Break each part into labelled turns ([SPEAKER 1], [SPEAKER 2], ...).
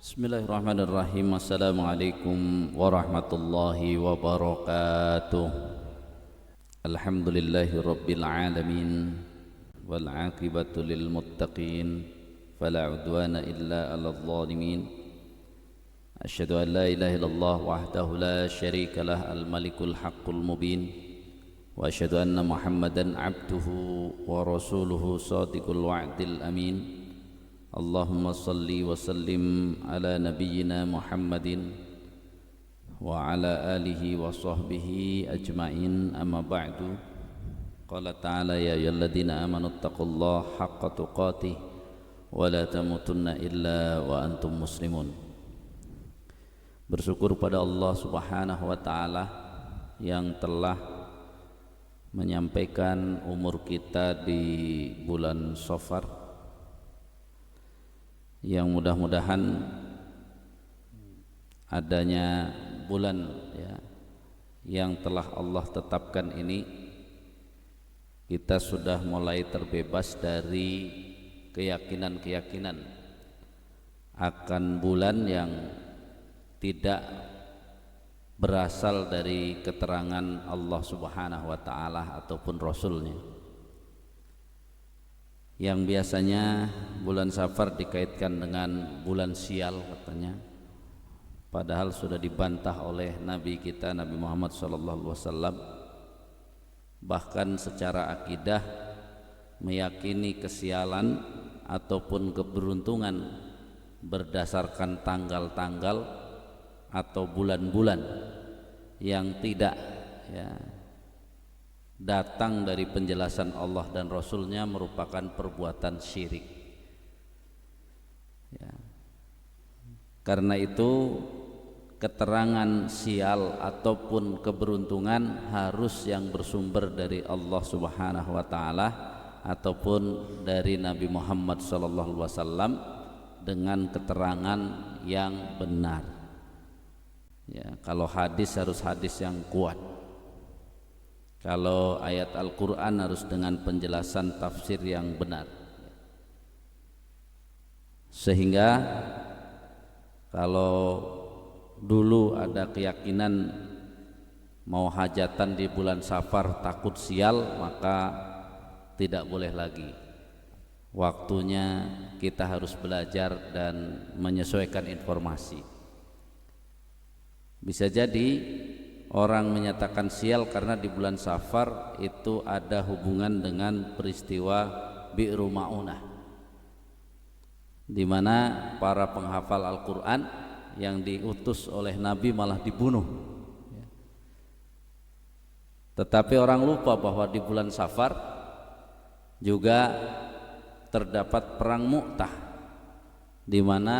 [SPEAKER 1] Bismillahirrahmanirrahim. Assalamualaikum warahmatullahi wabarakatuh. Alhamdulillahi rabbil alamin, wal aqibatu lil muttaqin, fala udwana illa 'alal zalimin. Asyhadu an la ilaha illallah wahdahu la syarika lah, al malikul haqqul mubin, wa asyhadu anna muhammadan abduhu wa rasuluhu shadiqul wa'dil amin. Allahumma salli wa sallim ala nabiyyina Muhammadin wa ala alihi wa sahbihi ajma'in, amma ba'du. Qala ta'ala ya ayyuhalladzina amanu taqullaha haqqa tuqatih wa la tamutunna illa wa antum muslimun. Bersyukur pada Allah Subhanahu wa ta'ala yang telah menyampaikan umur kita di bulan Safar, yang mudah-mudahan adanya bulan yang telah Allah tetapkan ini, kita sudah mulai terbebas dari keyakinan-keyakinan akan bulan yang tidak berasal dari keterangan Allah Subhanahu wa ta'ala ataupun Rasulnya, yang biasanya bulan Safar dikaitkan dengan bulan sial katanya, padahal sudah dibantah oleh Nabi kita Nabi Muhammad SAW. Bahkan secara akidah meyakini kesialan ataupun keberuntungan berdasarkan tanggal-tanggal atau bulan-bulan yang tidak datang dari penjelasan Allah dan Rasulnya merupakan perbuatan syirik. Karena itu keterangan sial ataupun keberuntungan harus yang bersumber dari Allah Subhanahu wa ta'ala ataupun dari Nabi Muhammad SAW dengan keterangan yang benar. Kalau hadis harus hadis yang kuat. Kalau ayat Al-Quran harus dengan penjelasan tafsir yang benar. Sehingga kalau dulu ada keyakinan mau hajatan di bulan Safar takut sial, maka tidak boleh lagi. Waktunya kita harus belajar dan menyesuaikan informasi. Bisa jadi orang menyatakan sial karena di bulan Safar itu ada hubungan dengan peristiwa Bi'ru Ma'unah, di mana para penghafal Al-Quran yang diutus oleh Nabi malah dibunuh. Tetapi orang lupa bahwa di bulan Safar juga terdapat perang Mu'tah, di mana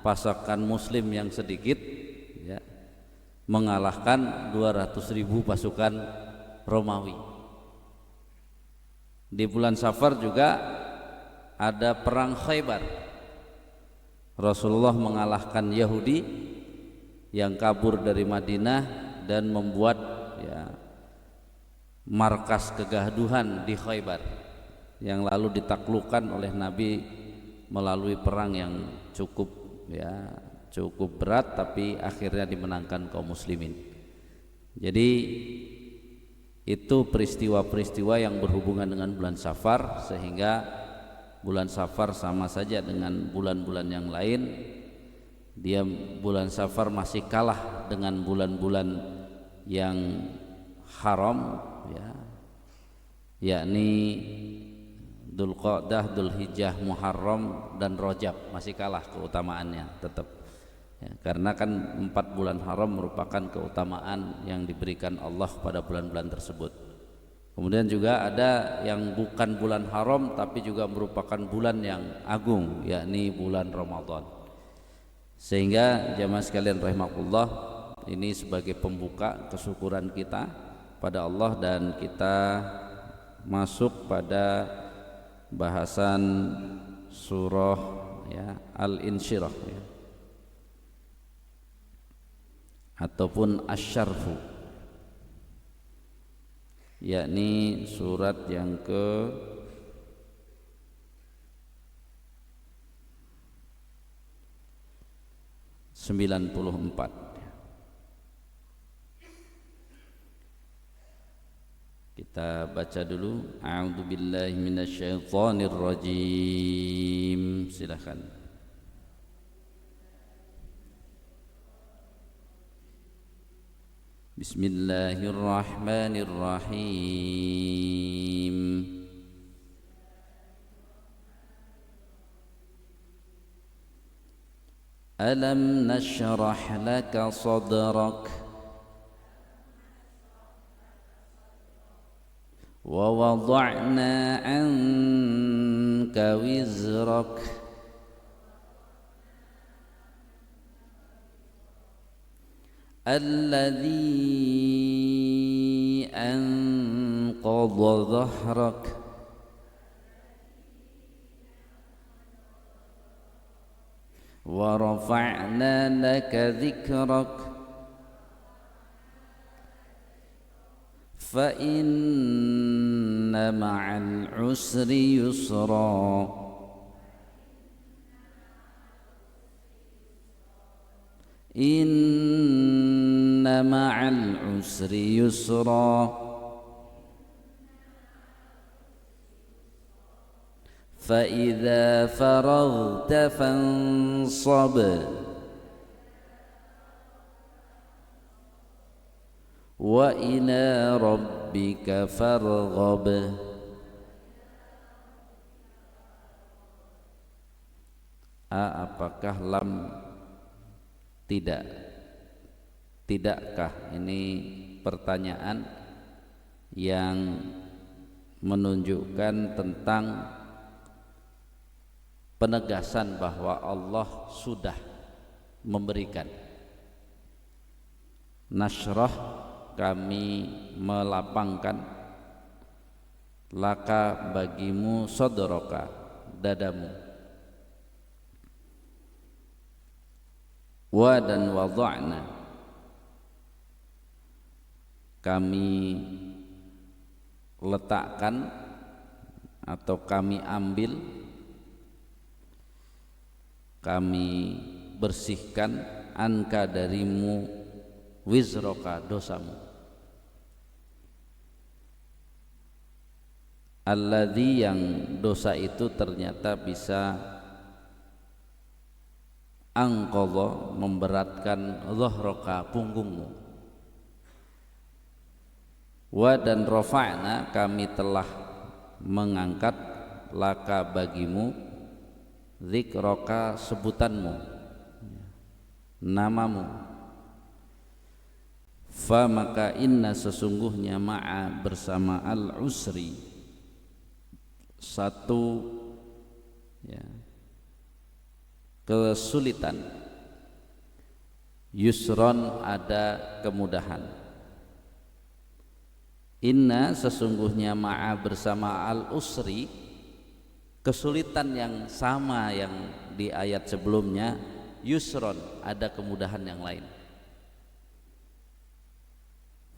[SPEAKER 1] pasukan Muslim yang sedikit mengalahkan 200.000 pasukan Romawi. Di bulan Safar juga ada perang Khaybar. Rasulullah mengalahkan Yahudi yang kabur dari Madinah dan membuat markas kegaduhan di Khaybar, yang lalu ditaklukkan oleh Nabi melalui perang yang cukup berat, tapi akhirnya dimenangkan kaum muslimin. Jadi itu peristiwa-peristiwa yang berhubungan dengan bulan Safar, sehingga bulan Safar sama saja dengan bulan-bulan yang lain. Dia bulan Safar masih kalah dengan bulan-bulan yang haram, yakni Dzulqa'dah, Dzulhijjah, Muharram dan Rajab, masih kalah keutamaannya tetap. Karena kan 4 bulan haram merupakan keutamaan yang diberikan Allah pada bulan-bulan tersebut. Kemudian juga ada yang bukan bulan haram tapi juga merupakan bulan yang agung, yakni bulan Ramadan. Sehingga jamaah sekalian rahimakumullah, ini sebagai pembuka kesyukuran kita pada Allah, dan kita masuk pada bahasan surah Al-Insyirah ataupun Asy-Syarfu, yakni surat yang ke Kita baca dulu. A'udzubillahi minasyaitonirrajim. Silakan. Bismillahirrahmanirrahim. Alam nashrah laka sadrak wa wada'na anka wizrak alladhi anqadha dhahrak wa rafa'na laka dhikrak fa inna ma'al usri yusra inna ma'al usri yusra fa idza faraghta fansab wa ila rabbika farghab. Apakah lam? Tidak. Tidakkah? Ini pertanyaan yang menunjukkan tentang penegasan bahwa Allah sudah memberikan. Nashrah, kami melapangkan, laka bagimu, sadraka dadamu, wa dan wada'na kami letakkan atau kami ambil, kami bersihkan, anka darimu, wizroka dosamu, alladzi yang dosa itu ternyata bisa angqadha memberatkan, dhahroka punggungmu, wa dan rafa'na kami telah mengangkat, laka bagimu, dzikraka sebutanmu, namamu, fa maka inna sesungguhnya ma'a bersama al usri satu ya kesulitan, yusron ada kemudahan. Inna sesungguhnya ma'a bersama al usri kesulitan yang sama yang di ayat sebelumnya, yusron ada kemudahan yang lain.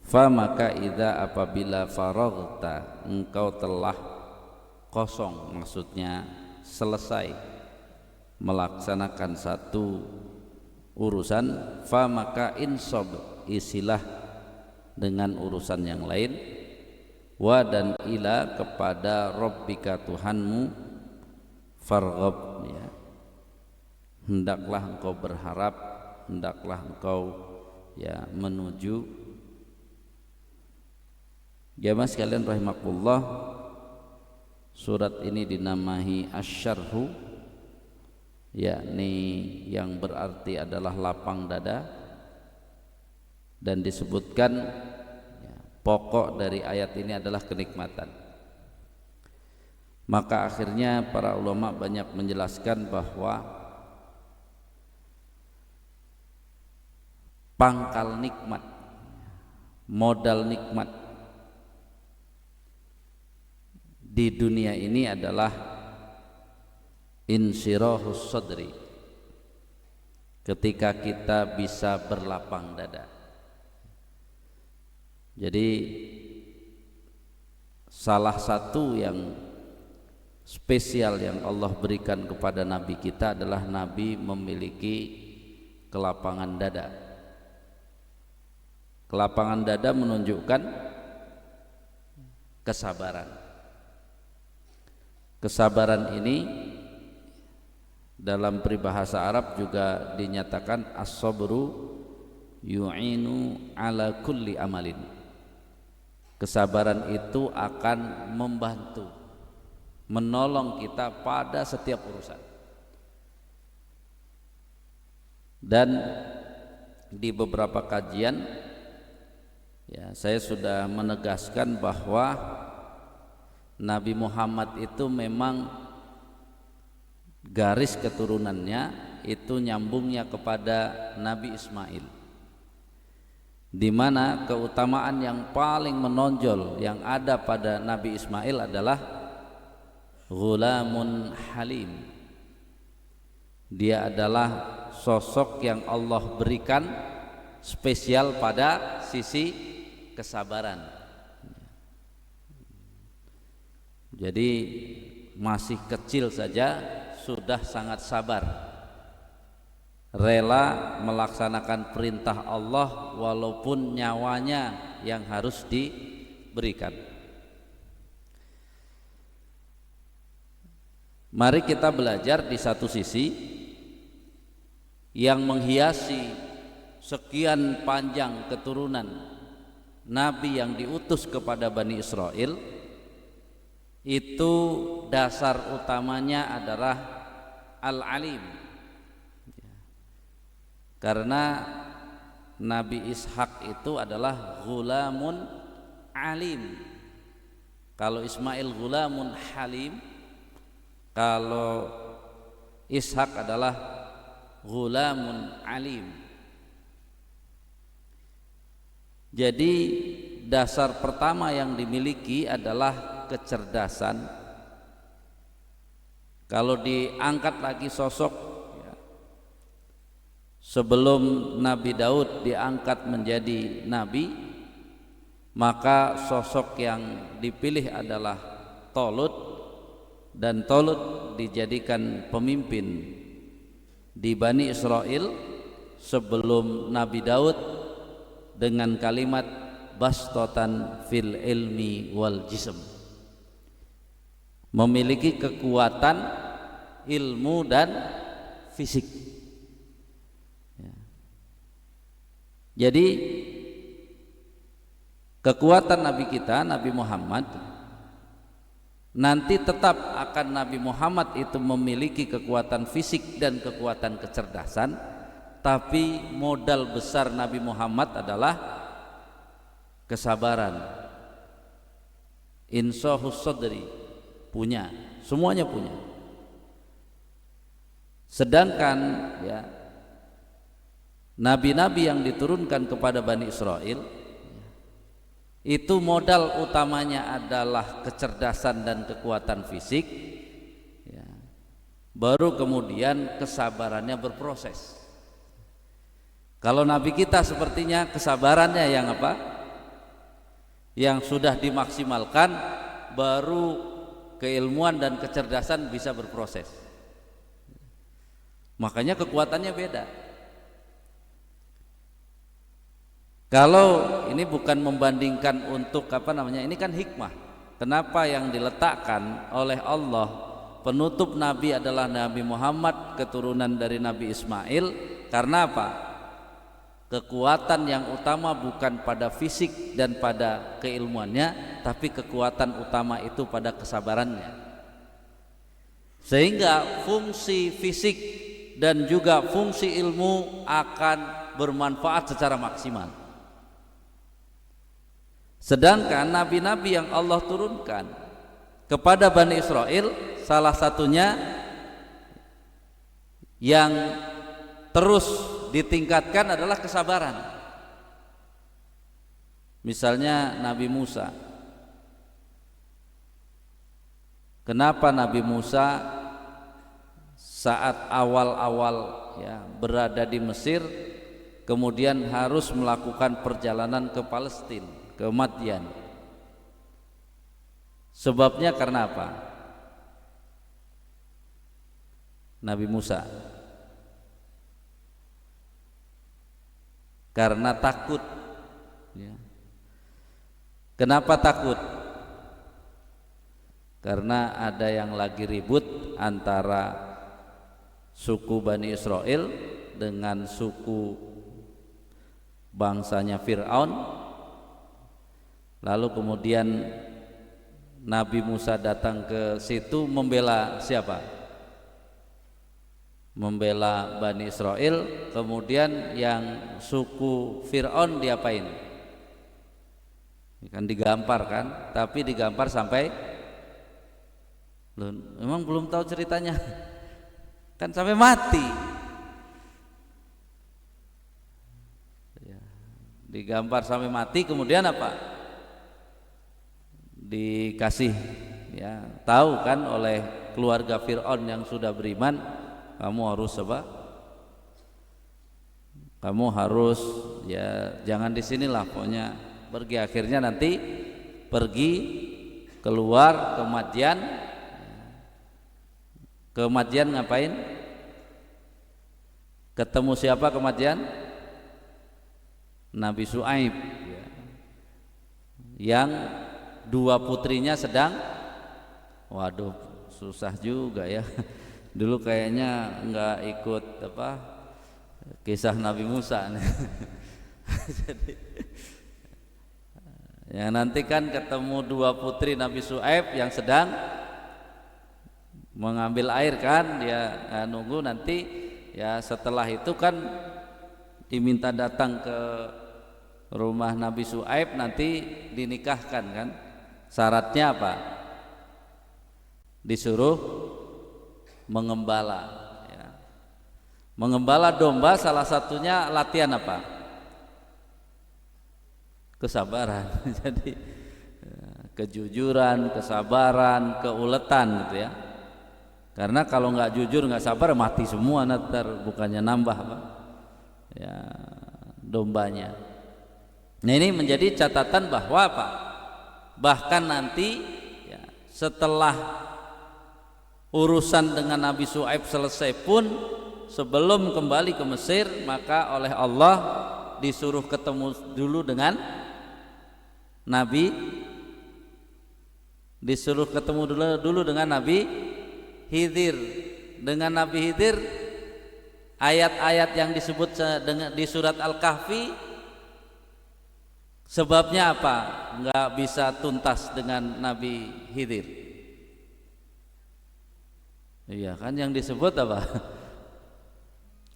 [SPEAKER 1] Fa maka idza apabila faraghta engkau telah kosong, maksudnya selesai melaksanakan satu urusan, fa maka insab isilah dengan urusan yang lain, wa dan ila kepada rabbika Tuhanmu, farghab ya hendaklah engkau berharap, hendaklah engkau ya menuju. Jamaah sekalian rahimakumullah, surat ini dinamai asy-syarhu, yakni yang berarti adalah lapang dada, dan disebutkan ya, pokok dari ayat ini adalah kenikmatan. Maka akhirnya para ulama banyak menjelaskan bahwa pangkal nikmat, modal nikmat di dunia ini adalah insyirahus sadri, ketika kita bisa berlapang dada. Jadi salah satu yang spesial yang Allah berikan kepada Nabi kita adalah Nabi memiliki kelapangan dada. Kelapangan dada menunjukkan kesabaran. Kesabaran ini dalam peribahasa Arab juga dinyatakan as-sabru yu'inu ala kulli amalin. Kesabaran itu akan membantu, menolong kita pada setiap urusan. Dan di beberapa kajian ya, saya sudah menegaskan bahwa Nabi Muhammad itu memang garis keturunannya itu nyambungnya kepada Nabi Ismail, di mana keutamaan yang paling menonjol yang ada pada Nabi Ismail adalah ghulamun halim. Dia adalah sosok yang Allah berikan spesial pada sisi kesabaran. Jadi masih kecil saja sudah sangat sabar, rela melaksanakan perintah Allah walaupun nyawanya yang harus diberikan. Mari kita belajar di satu sisi yang menghiasi sekian panjang keturunan Nabi yang diutus kepada Bani Israel, itu dasar utamanya adalah Al-Alim. Karena Nabi Ishak itu adalah ghulamun alim. Kalau Ismail ghulamun halim, kalau Ishak adalah ghulamun alim. Jadi dasar pertama yang dimiliki adalah kecerdasan. Kalau diangkat lagi sosok ya, sebelum Nabi Daud diangkat menjadi nabi, maka sosok yang dipilih adalah Tolut, dan Tolut dijadikan pemimpin di Bani Israel sebelum Nabi Daud dengan kalimat bastatan fil ilmi wal jism, memiliki kekuatan ilmu dan fisik ya. Jadi kekuatan Nabi kita, Nabi Muhammad, nanti tetap akan Nabi Muhammad itu memiliki kekuatan fisik dan kekuatan kecerdasan, tapi modal besar Nabi Muhammad adalah kesabaran. Inshahus sadri, punya, semuanya punya. Sedangkan ya, nabi-nabi yang diturunkan kepada Bani Israel itu modal utamanya adalah kecerdasan dan kekuatan fisik ya. Baru kemudian kesabarannya berproses. Kalau Nabi kita sepertinya kesabarannya yang apa? Yang sudah dimaksimalkan, baru keilmuan dan kecerdasan bisa berproses. Makanya kekuatannya beda. Kalau ini bukan membandingkan untuk apa namanya, ini kan hikmah. Kenapa yang diletakkan oleh Allah penutup Nabi adalah Nabi Muhammad, keturunan dari Nabi Ismail? Karena apa? Kekuatan yang utama bukan pada fisik dan pada keilmuannya, tapi kekuatan utama itu pada kesabarannya. Sehingga fungsi fisik dan juga fungsi ilmu akan bermanfaat secara maksimal. Sedangkan nabi-nabi yang Allah turunkan kepada Bani Israel, salah satunya yang terus ditingkatkan adalah kesabaran. Misalnya Nabi Musa. Kenapa Nabi Musa saat awal-awal ya, berada di Mesir, kemudian harus melakukan perjalanan ke Palestina, ke Madyan? Sebabnya karena apa? Nabi Musa karena takut ya. Kenapa takut? Karena ada yang lagi ribut antara suku Bani Israel dengan suku bangsanya Fir'aun. Lalu kemudian Nabi Musa datang ke situ membela siapa? Membela Bani Israel. Kemudian yang suku Fir'aun diapain? Kan digampar kan, tapi digampar sampai memang belum tahu ceritanya kan sampai mati ya, digampar sampai mati. Kemudian apa? Dikasih ya, tahu kan oleh keluarga Fir'aun yang sudah beriman, kamu harus apa? Kamu harus ya jangan di sinilah, pokoknya pergi. Akhirnya nanti pergi keluar ke Madian. Ke Madian ngapain? Ketemu siapa ke Madian? Nabi Syuaib ya. Yang dua putrinya sedang, waduh susah juga ya. Dulu kayaknya nggak ikut apa kisah Nabi Musa nih. Jadi ya nanti kan ketemu dua putri Nabi Syuaib yang sedang mengambil air kan, dia nunggu nanti ya. Setelah itu kan diminta datang ke rumah Nabi Syuaib, nanti dinikahkan kan. Syaratnya apa? Disuruh mengembala ya. Mengembala domba salah satunya latihan apa? Kesabaran. Jadi kejujuran, kesabaran, keuletan gitu ya. Karena kalau nggak jujur, nggak sabar, mati semua nanti, bukannya nambah apa ya dombanya. Nah ini menjadi catatan bahwa apa? Bahkan nanti ya, setelah urusan dengan Nabi Syuaib selesai pun, sebelum kembali ke Mesir, maka oleh Allah disuruh ketemu dulu dengan Nabi, disuruh ketemu dulu dengan Nabi Khidir. Dengan Nabi Khidir, ayat-ayat yang disebut di surat Al-Kahfi, sebabnya apa? Nggak bisa tuntas dengan Nabi Khidir. Iya kan, yang disebut apa?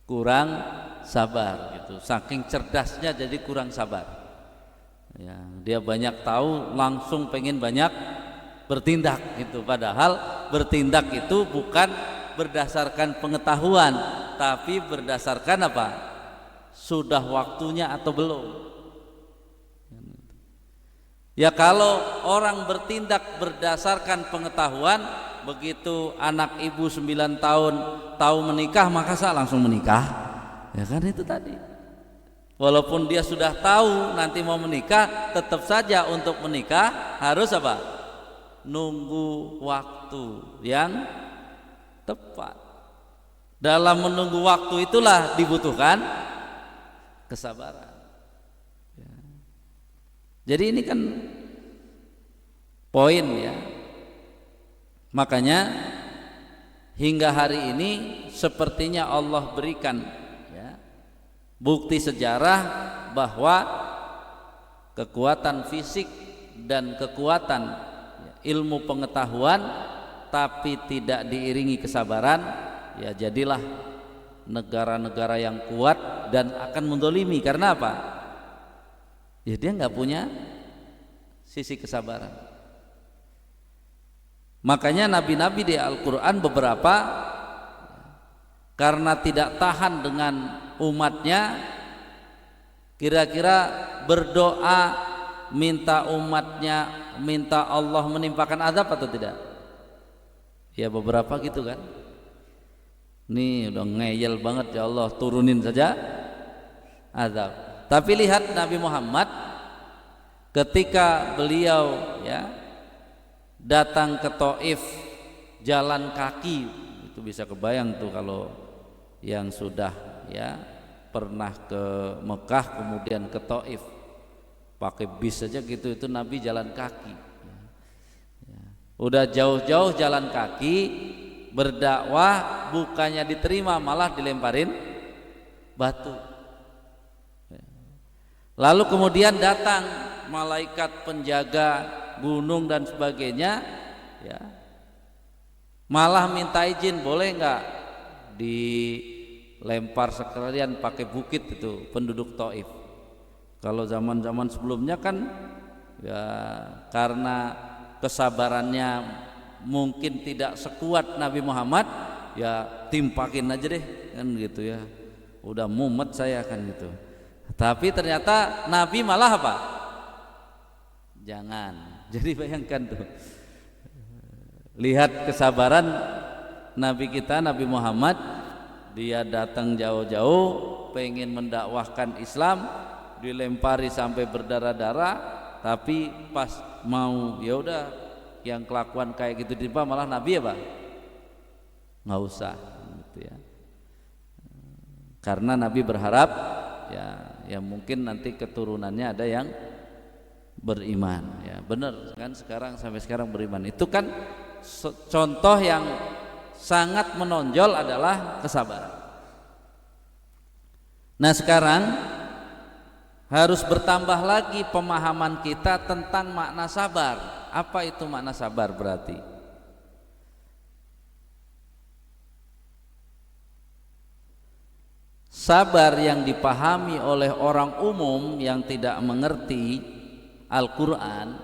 [SPEAKER 1] Kurang sabar gitu. Saking cerdasnya jadi kurang sabar. Ya, dia banyak tahu, langsung pengen banyak bertindak gitu. Padahal bertindak itu bukan berdasarkan pengetahuan, tapi berdasarkan apa? Sudah waktunya atau belum. Ya kalau orang bertindak berdasarkan pengetahuan, begitu anak ibu 9 tahun tahu menikah, maka saya langsung menikah. Ya kan itu tadi. Walaupun dia sudah tahu nanti mau menikah, tetap saja untuk menikah harus apa? Nunggu waktu yang tepat. Dalam menunggu waktu itulah dibutuhkan kesabaran ya. Jadi ini kan poin ya. Makanya hingga hari ini sepertinya Allah berikan bukti sejarah bahwa kekuatan fisik dan kekuatan ilmu pengetahuan tapi tidak diiringi kesabaran, ya jadilah negara-negara yang kuat dan akan mendolimi. Karena apa? Ya dia nggak punya sisi kesabaran. Makanya nabi-nabi di Al-Quran beberapa karena tidak tahan dengan umatnya, kira-kira berdoa minta umatnya, minta Allah menimpakan azab atau tidak? Ya beberapa gitu kan. Nih udah ngeyel banget, ya Allah turunin saja azab. Tapi lihat Nabi Muhammad ketika beliau ya datang ke Taif jalan kaki, itu bisa kebayang tuh kalau yang sudah ya pernah ke Mekah kemudian ke Taif pakai bis saja gitu, itu Nabi jalan kaki. Udah jauh-jauh jalan kaki berdakwah, bukannya diterima malah dilemparin batu. Lalu kemudian datang malaikat penjaga gunung dan sebagainya, ya, malah minta izin, boleh nggak dilempar sekalian pakai bukit itu penduduk Taif. Kalau zaman-zaman sebelumnya kan ya karena kesabarannya mungkin tidak sekuat Nabi Muhammad, ya timpakin aja deh kan gitu ya, udah mumet saya kan gitu. Tapi ternyata Nabi malah apa? Jangan. Jadi bayangkan tuh, lihat kesabaran Nabi kita, Nabi Muhammad. Dia datang jauh-jauh pengen mendakwahkan Islam, dilempari sampai berdarah-darah, tapi pas mau ya udah yang kelakuan kayak gitu tiba malah Nabi apa? Nggak usah gitu ya. Karena Nabi berharap ya mungkin nanti keturunannya ada yang beriman, ya benar kan, sekarang sampai sekarang beriman. Itu kan contoh yang sangat menonjol adalah kesabaran. Nah sekarang harus bertambah lagi pemahaman kita tentang makna sabar. Apa itu makna sabar berarti? Sabar yang dipahami oleh orang umum yang tidak mengerti Al-Quran,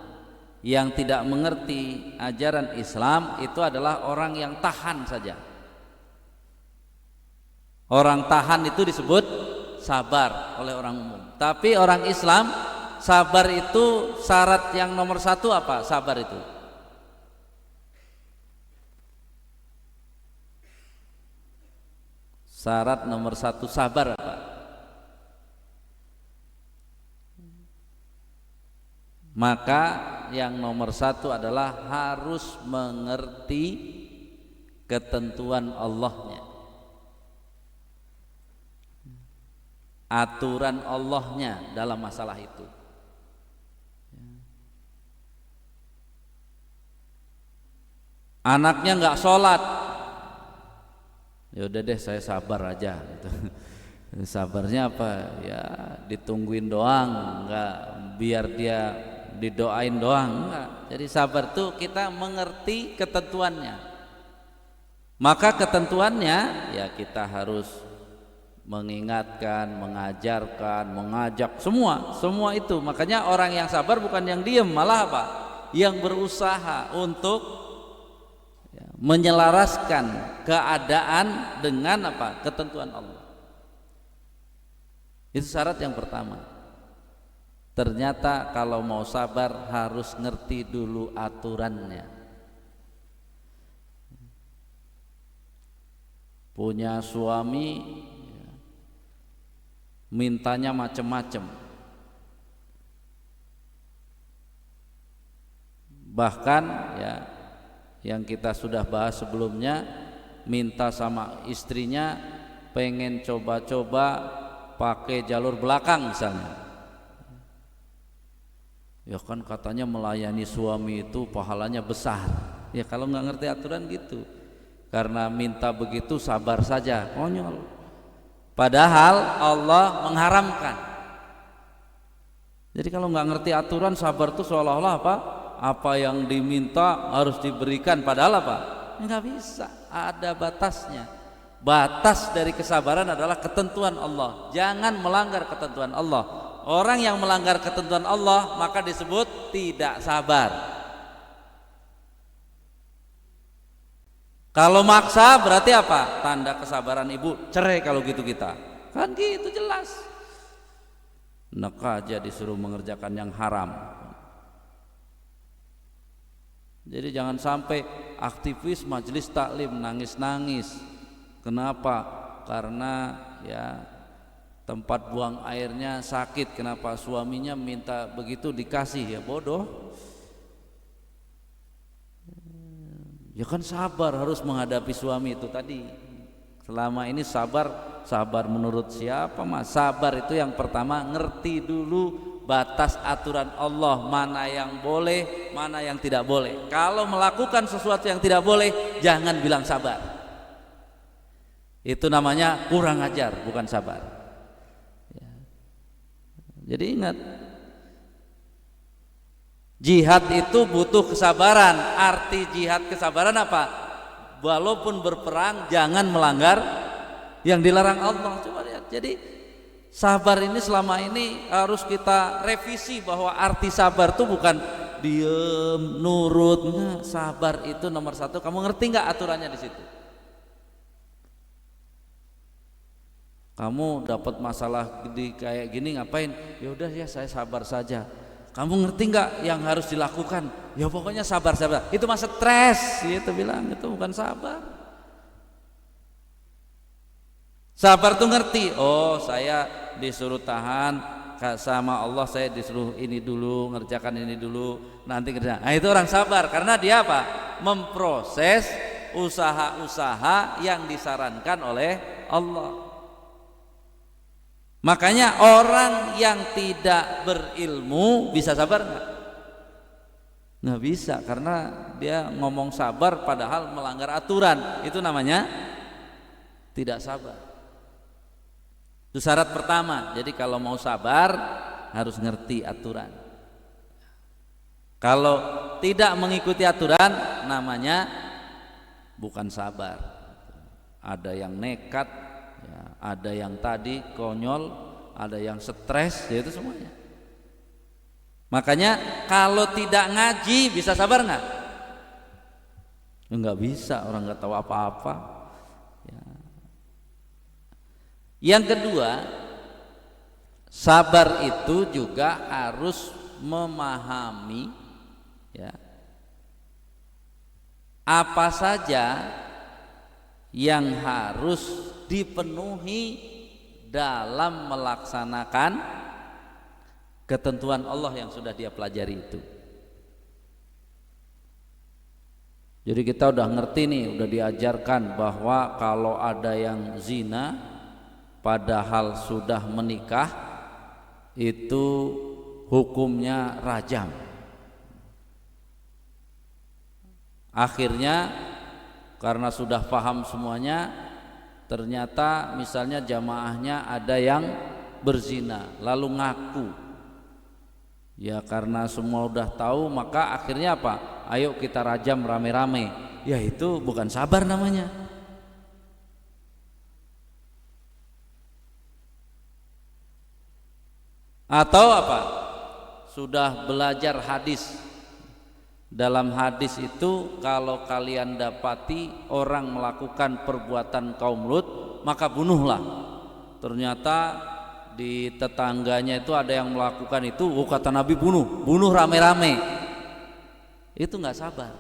[SPEAKER 1] yang tidak mengerti ajaran Islam, itu adalah orang yang tahan saja. Orang tahan itu disebut sabar oleh orang umum. Tapi orang Islam, sabar itu syarat yang nomor satu apa? Sabar itu syarat nomor satu, sabar apa? Maka yang nomor satu adalah harus mengerti ketentuan Allahnya, aturan Allahnya dalam masalah itu. Anaknya nggak sholat, ya udah deh saya sabar aja gitu. Sabarnya apa? Ya ditungguin doang, nggak biar dia didoain doang, enggak. Jadi sabar tuh kita mengerti ketentuannya. Maka ketentuannya ya kita harus mengingatkan, mengajarkan, mengajak, semua itu. Makanya orang yang sabar bukan yang diem, malah apa? Yang berusaha untuk menyelaraskan keadaan dengan apa? Ketentuan Allah. Itu syarat yang pertama. Ternyata kalau mau sabar harus ngerti dulu aturannya. Punya suami mintanya macem-macem, bahkan ya yang kita sudah bahas sebelumnya, minta sama istrinya pengen coba-coba pakai jalur belakang misalnya. Ya kan katanya melayani suami itu pahalanya besar. Ya kalau nggak ngerti aturan gitu, karena minta begitu sabar saja, konyol. Padahal Allah mengharamkan. Jadi kalau nggak ngerti aturan, sabar itu seolah-olah apa? Apa yang diminta harus diberikan, padahal apa? Nggak bisa, ada batasnya. Batas dari kesabaran adalah ketentuan Allah. Jangan melanggar ketentuan Allah. Orang yang melanggar ketentuan Allah maka disebut tidak sabar. Kalau maksa berarti apa? Tanda kesabaran ibu, cerai kalau gitu kita. Kan gitu jelas. Nek aja disuruh mengerjakan yang haram. Jadi jangan sampai aktivis majelis taklim nangis-nangis. Kenapa? Karena ya tempat buang airnya sakit, kenapa suaminya minta begitu dikasih, ya bodoh. Ya kan sabar harus menghadapi suami itu tadi, Selama ini sabar menurut siapa mas? Sabar itu yang pertama ngerti dulu batas aturan Allah, mana yang boleh, mana yang tidak boleh. Kalau melakukan sesuatu yang tidak boleh, jangan bilang sabar. Itu namanya kurang ajar, bukan sabar. Ya. Jadi ingat, jihad itu butuh kesabaran. Arti jihad kesabaran apa? Walaupun berperang jangan melanggar yang dilarang Allah. Coba lihat. Jadi sabar ini selama ini harus kita revisi, bahwa arti sabar itu bukan diem, nurut. Nah, sabar itu nomor satu. Kamu ngerti nggak aturannya di situ? Kamu dapat masalah di kayak gini ngapain? Ya udah ya, saya sabar saja. Kamu ngerti nggak yang harus dilakukan? Ya pokoknya sabar. Itu mah stres, itu bilang, itu bukan sabar. Sabar tuh ngerti. Oh, saya disuruh tahan sama Allah, saya disuruh ini dulu, ngerjakan ini dulu, nanti kerja. Nah, itu orang sabar, karena dia apa? Memproses usaha-usaha yang disarankan oleh Allah. Makanya orang yang tidak berilmu bisa sabar nggak? Nggak bisa, karena dia ngomong sabar padahal melanggar aturan. Itu namanya tidak sabar. Itu syarat pertama. Jadi kalau mau sabar harus ngerti aturan. Kalau tidak mengikuti aturan namanya bukan sabar. Ada yang nekat, ya, ada yang tadi konyol, ada yang stres, ya itu semuanya. Makanya kalau tidak ngaji bisa sabar nggak? Nggak bisa, orang nggak tahu apa-apa. Ya. Yang kedua, sabar itu juga harus memahami, ya, apa saja yang harus dipenuhi dalam melaksanakan ketentuan Allah yang sudah dia pelajari itu. Jadi kita udah ngerti nih, udah diajarkan bahwa kalau ada yang zina padahal sudah menikah itu hukumnya rajam. Akhirnya karena sudah paham semuanya, ternyata misalnya jamaahnya ada yang berzina lalu ngaku, ya karena semua udah tahu, maka akhirnya apa? Ayo kita rajam rame-rame. Ya itu bukan sabar namanya. Atau apa? Sudah belajar hadis. Dalam hadis itu kalau kalian dapati orang melakukan perbuatan kaum Lut, maka bunuhlah. Ternyata di tetangganya itu ada yang melakukan itu, kata Nabi bunuh rame-rame. Itu nggak sabar.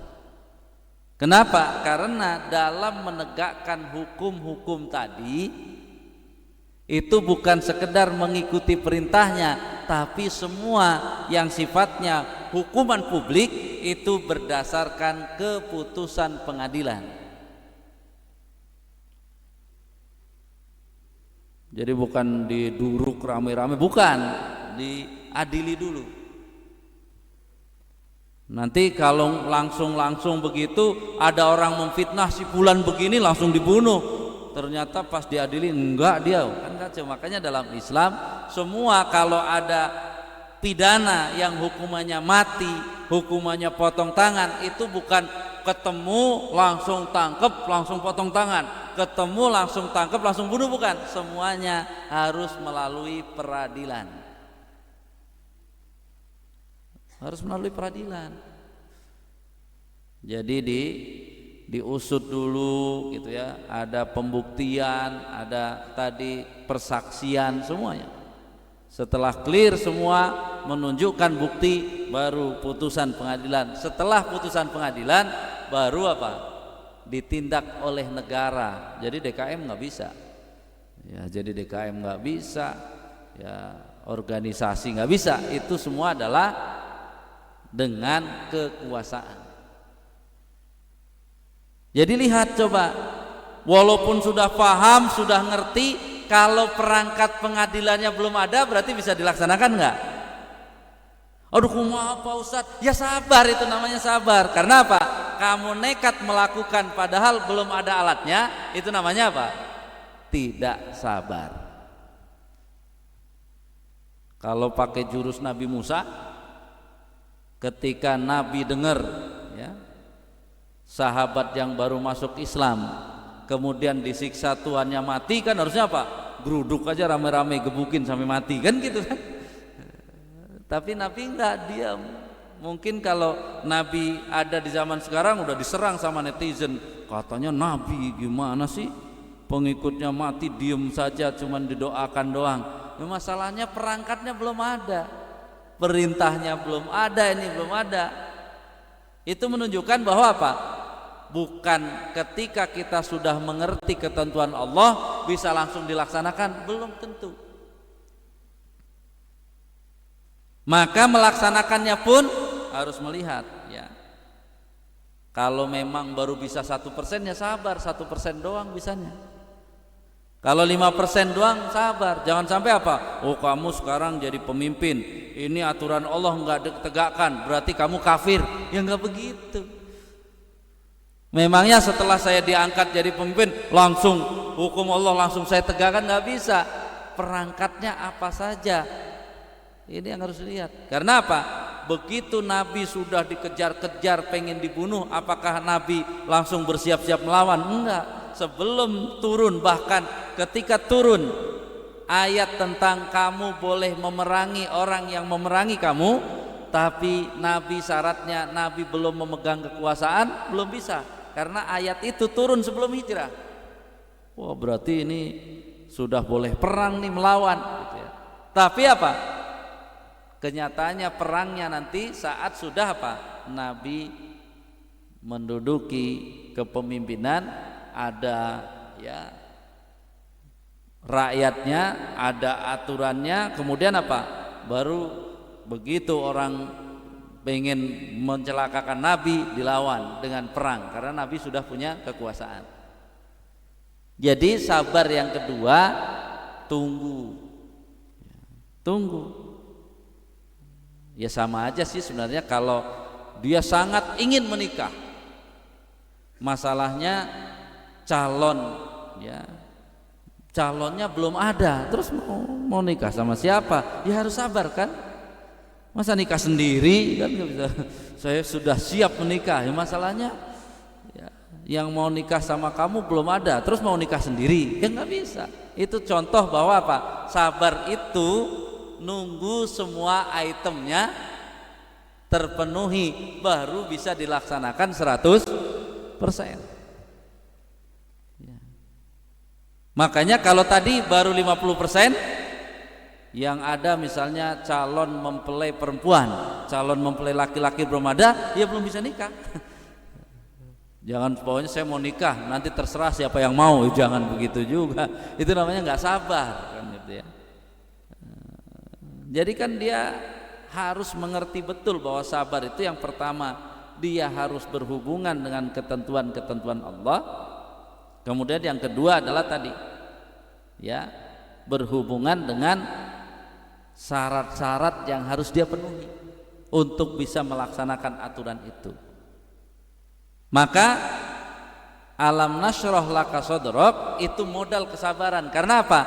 [SPEAKER 1] Kenapa? Karena dalam menegakkan hukum-hukum tadi itu bukan sekedar mengikuti perintahnya, tapi semua yang sifatnya hukuman publik itu berdasarkan keputusan pengadilan. Jadi bukan diduruk rame-rame, bukan, diadili dulu. Nanti kalau langsung begitu ada orang memfitnah si fulan begini langsung dibunuh. Ternyata pas diadili enggak, dia kan kacau. Makanya dalam Islam semua kalau ada pidana yang hukumannya mati, hukumannya potong tangan, itu bukan ketemu langsung tangkep langsung potong tangan, ketemu langsung tangkep langsung bunuh, bukan. Semuanya harus melalui peradilan. Harus melalui peradilan. Jadi diusut dulu gitu ya, ada pembuktian, ada tadi persaksian, semuanya. Setelah clear semua menunjukkan bukti, baru putusan pengadilan. Setelah putusan pengadilan baru apa? Ditindak oleh negara. Jadi DKM nggak bisa. Ya, jadi DKM nggak bisa. Ya, organisasi nggak bisa. Itu semua adalah dengan kekuasaan. Jadi lihat coba, Walaupun sudah paham, sudah ngerti, kalau perangkat pengadilannya belum ada, berarti bisa dilaksanakan nggak? Aduh, kumaha Pak Ustadz? Ya sabar, itu namanya sabar. Karena apa? Kamu nekat melakukan padahal belum ada alatnya, itu namanya apa? Tidak sabar. Kalau pakai jurus Nabi Musa, ketika Nabi dengar ya, sahabat yang baru masuk Islam kemudian disiksa tuannya mati, kan harusnya apa? Geruduk aja rame-rame, gebukin sampai mati, kan gitu kan? Tapi Nabi enggak, diam. Mungkin kalau Nabi ada di zaman sekarang udah diserang sama netizen, katanya Nabi gimana sih pengikutnya mati diem saja cuman didoakan doang. Ya, masalahnya perangkatnya belum ada, perintahnya belum ada, ini belum ada. Itu menunjukkan bahwa apa? Bukan ketika kita sudah mengerti ketentuan Allah bisa langsung dilaksanakan, belum tentu. Maka melaksanakannya pun harus melihat ya. Kalau memang baru bisa 1% ya sabar, 1% doang bisanya. Kalau 5% doang sabar. Jangan sampai apa? Oh, kamu sekarang jadi pemimpin, ini aturan Allah enggak ditegakkan, berarti kamu kafir. Ya enggak begitu. Memangnya setelah saya diangkat jadi pemimpin langsung hukum Allah langsung saya tegakkan? Enggak bisa. Perangkatnya apa saja, ini yang harus lihat. Karena apa? Begitu Nabi sudah dikejar-kejar pengen dibunuh, apakah Nabi langsung bersiap-siap melawan? Enggak. Sebelum turun, bahkan ketika turun ayat tentang kamu boleh memerangi orang yang memerangi kamu, tapi Nabi syaratnya Nabi belum memegang kekuasaan, belum bisa. Karena ayat itu turun sebelum hijrah. Wah, berarti ini sudah boleh perang nih, melawan gitu ya. Tapi apa? Kenyataannya perangnya nanti saat sudah apa? Nabi menduduki kepemimpinan, ada ya rakyatnya, ada aturannya, kemudian apa? Baru begitu orang pengen mencelakakan Nabi dilawan dengan perang karena Nabi sudah punya kekuasaan. Jadi sabar yang kedua, tunggu. Tunggu. Ya sama aja sih sebenarnya kalau dia sangat ingin menikah, masalahnya calonnya belum ada, terus mau nikah sama siapa? Ya harus sabar kan? Masa nikah sendiri kan nggak bisa. Saya sudah siap menikah, ya masalahnya ya, yang mau nikah sama kamu belum ada, terus mau nikah sendiri, ya nggak bisa. Itu contoh bahwa apa? Sabar itu nunggu semua itemnya terpenuhi baru bisa dilaksanakan 100%. Ya. Makanya kalau tadi baru 50%, yang ada misalnya calon mempelai perempuan, calon mempelai laki-laki belum ada, ya belum bisa nikah. Jangan pokoknya saya mau nikah nanti terserah siapa yang mau, jangan begitu juga. Itu namanya nggak sabar kan gitu ya. Jadi kan dia harus mengerti betul bahwa sabar itu yang pertama dia harus berhubungan dengan ketentuan-ketentuan Allah. Kemudian yang kedua adalah tadi ya, berhubungan dengan syarat-syarat yang harus dia penuhi untuk bisa melaksanakan aturan itu. Maka alam nasyrah laka sadrak itu modal kesabaran. Karena apa?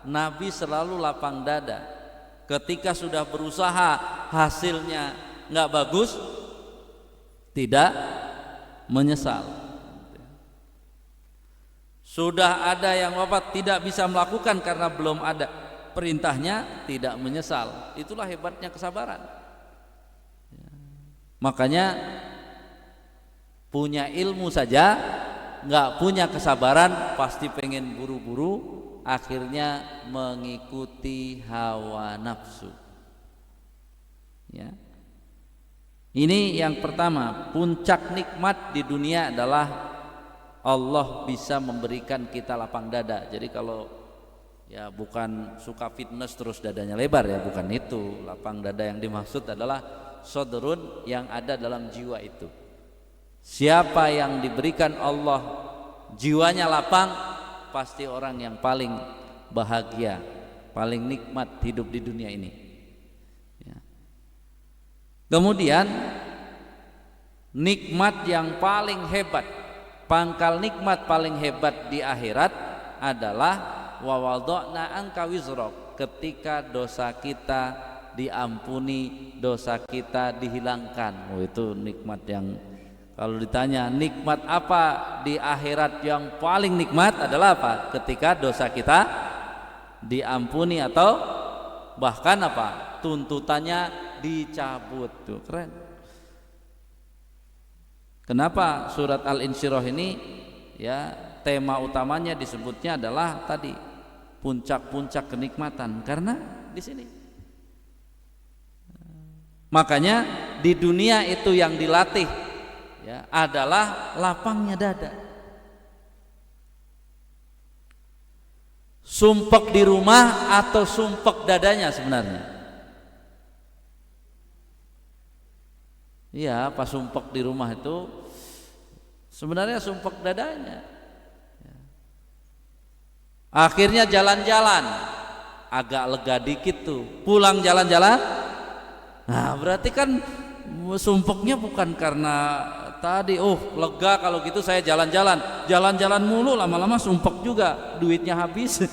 [SPEAKER 1] Nabi selalu lapang dada. Ketika sudah berusaha hasilnya nggak bagus, tidak menyesal. Sudah ada yang wafat tidak bisa melakukan karena belum ada perintahnya, tidak menyesal. Itulah hebatnya kesabaran. Makanya punya ilmu saja nggak punya kesabaran, pasti pengen buru-buru, akhirnya mengikuti hawa nafsu. Ya. Ini yang pertama, puncak nikmat di dunia adalah Allah bisa memberikan kita lapang dada. Jadi kalau ya bukan suka fitness terus dadanya lebar ya, bukan itu. Lapang dada yang dimaksud adalah sodrun yang ada dalam jiwa itu. Siapa yang diberikan Allah jiwanya lapang, pasti orang yang paling bahagia, paling nikmat hidup di dunia ini. Ya. Kemudian nikmat yang paling hebat, pangkal nikmat paling hebat di akhirat adalah wa wada'na anka wizrak, ketika dosa kita diampuni, dosa kita dihilangkan. Itu nikmat yang, kalau ditanya nikmat apa di akhirat yang paling nikmat, adalah apa? Ketika dosa kita diampuni atau bahkan apa? Tuntutannya dicabut. Tuh, keren. Kenapa surat Al-Insyirah ini ya tema utamanya disebutnya adalah tadi puncak-puncak kenikmatan, karena di sini. Makanya di dunia itu yang dilatih ya adalah lapangnya dada. Sumpek di rumah atau sumpek dadanya sebenarnya. Iya, pas sumpek di rumah itu sebenarnya sumpek dadanya. Akhirnya jalan-jalan agak lega dikit tuh, pulang jalan-jalan. Nah, berarti kan sumpeknya bukan karena tadi lega, kalau gitu saya jalan-jalan mulu, lama-lama sumpek juga, duitnya habis.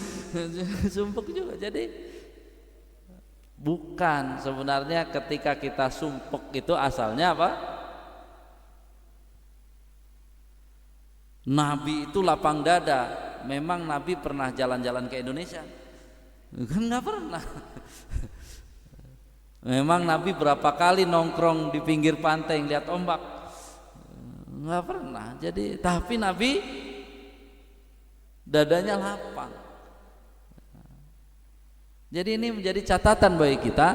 [SPEAKER 1] Sumpek juga. Jadi bukan, sebenarnya ketika kita sumpek itu asalnya apa? Nabi itu lapang dada. Memang Nabi pernah jalan-jalan ke Indonesia? Kan nggak pernah. Memang Nabi berapa kali nongkrong di pinggir pantai lihat ombak? Nggak pernah. Jadi tapi Nabi dadanya lapang. Jadi ini menjadi catatan bagi kita.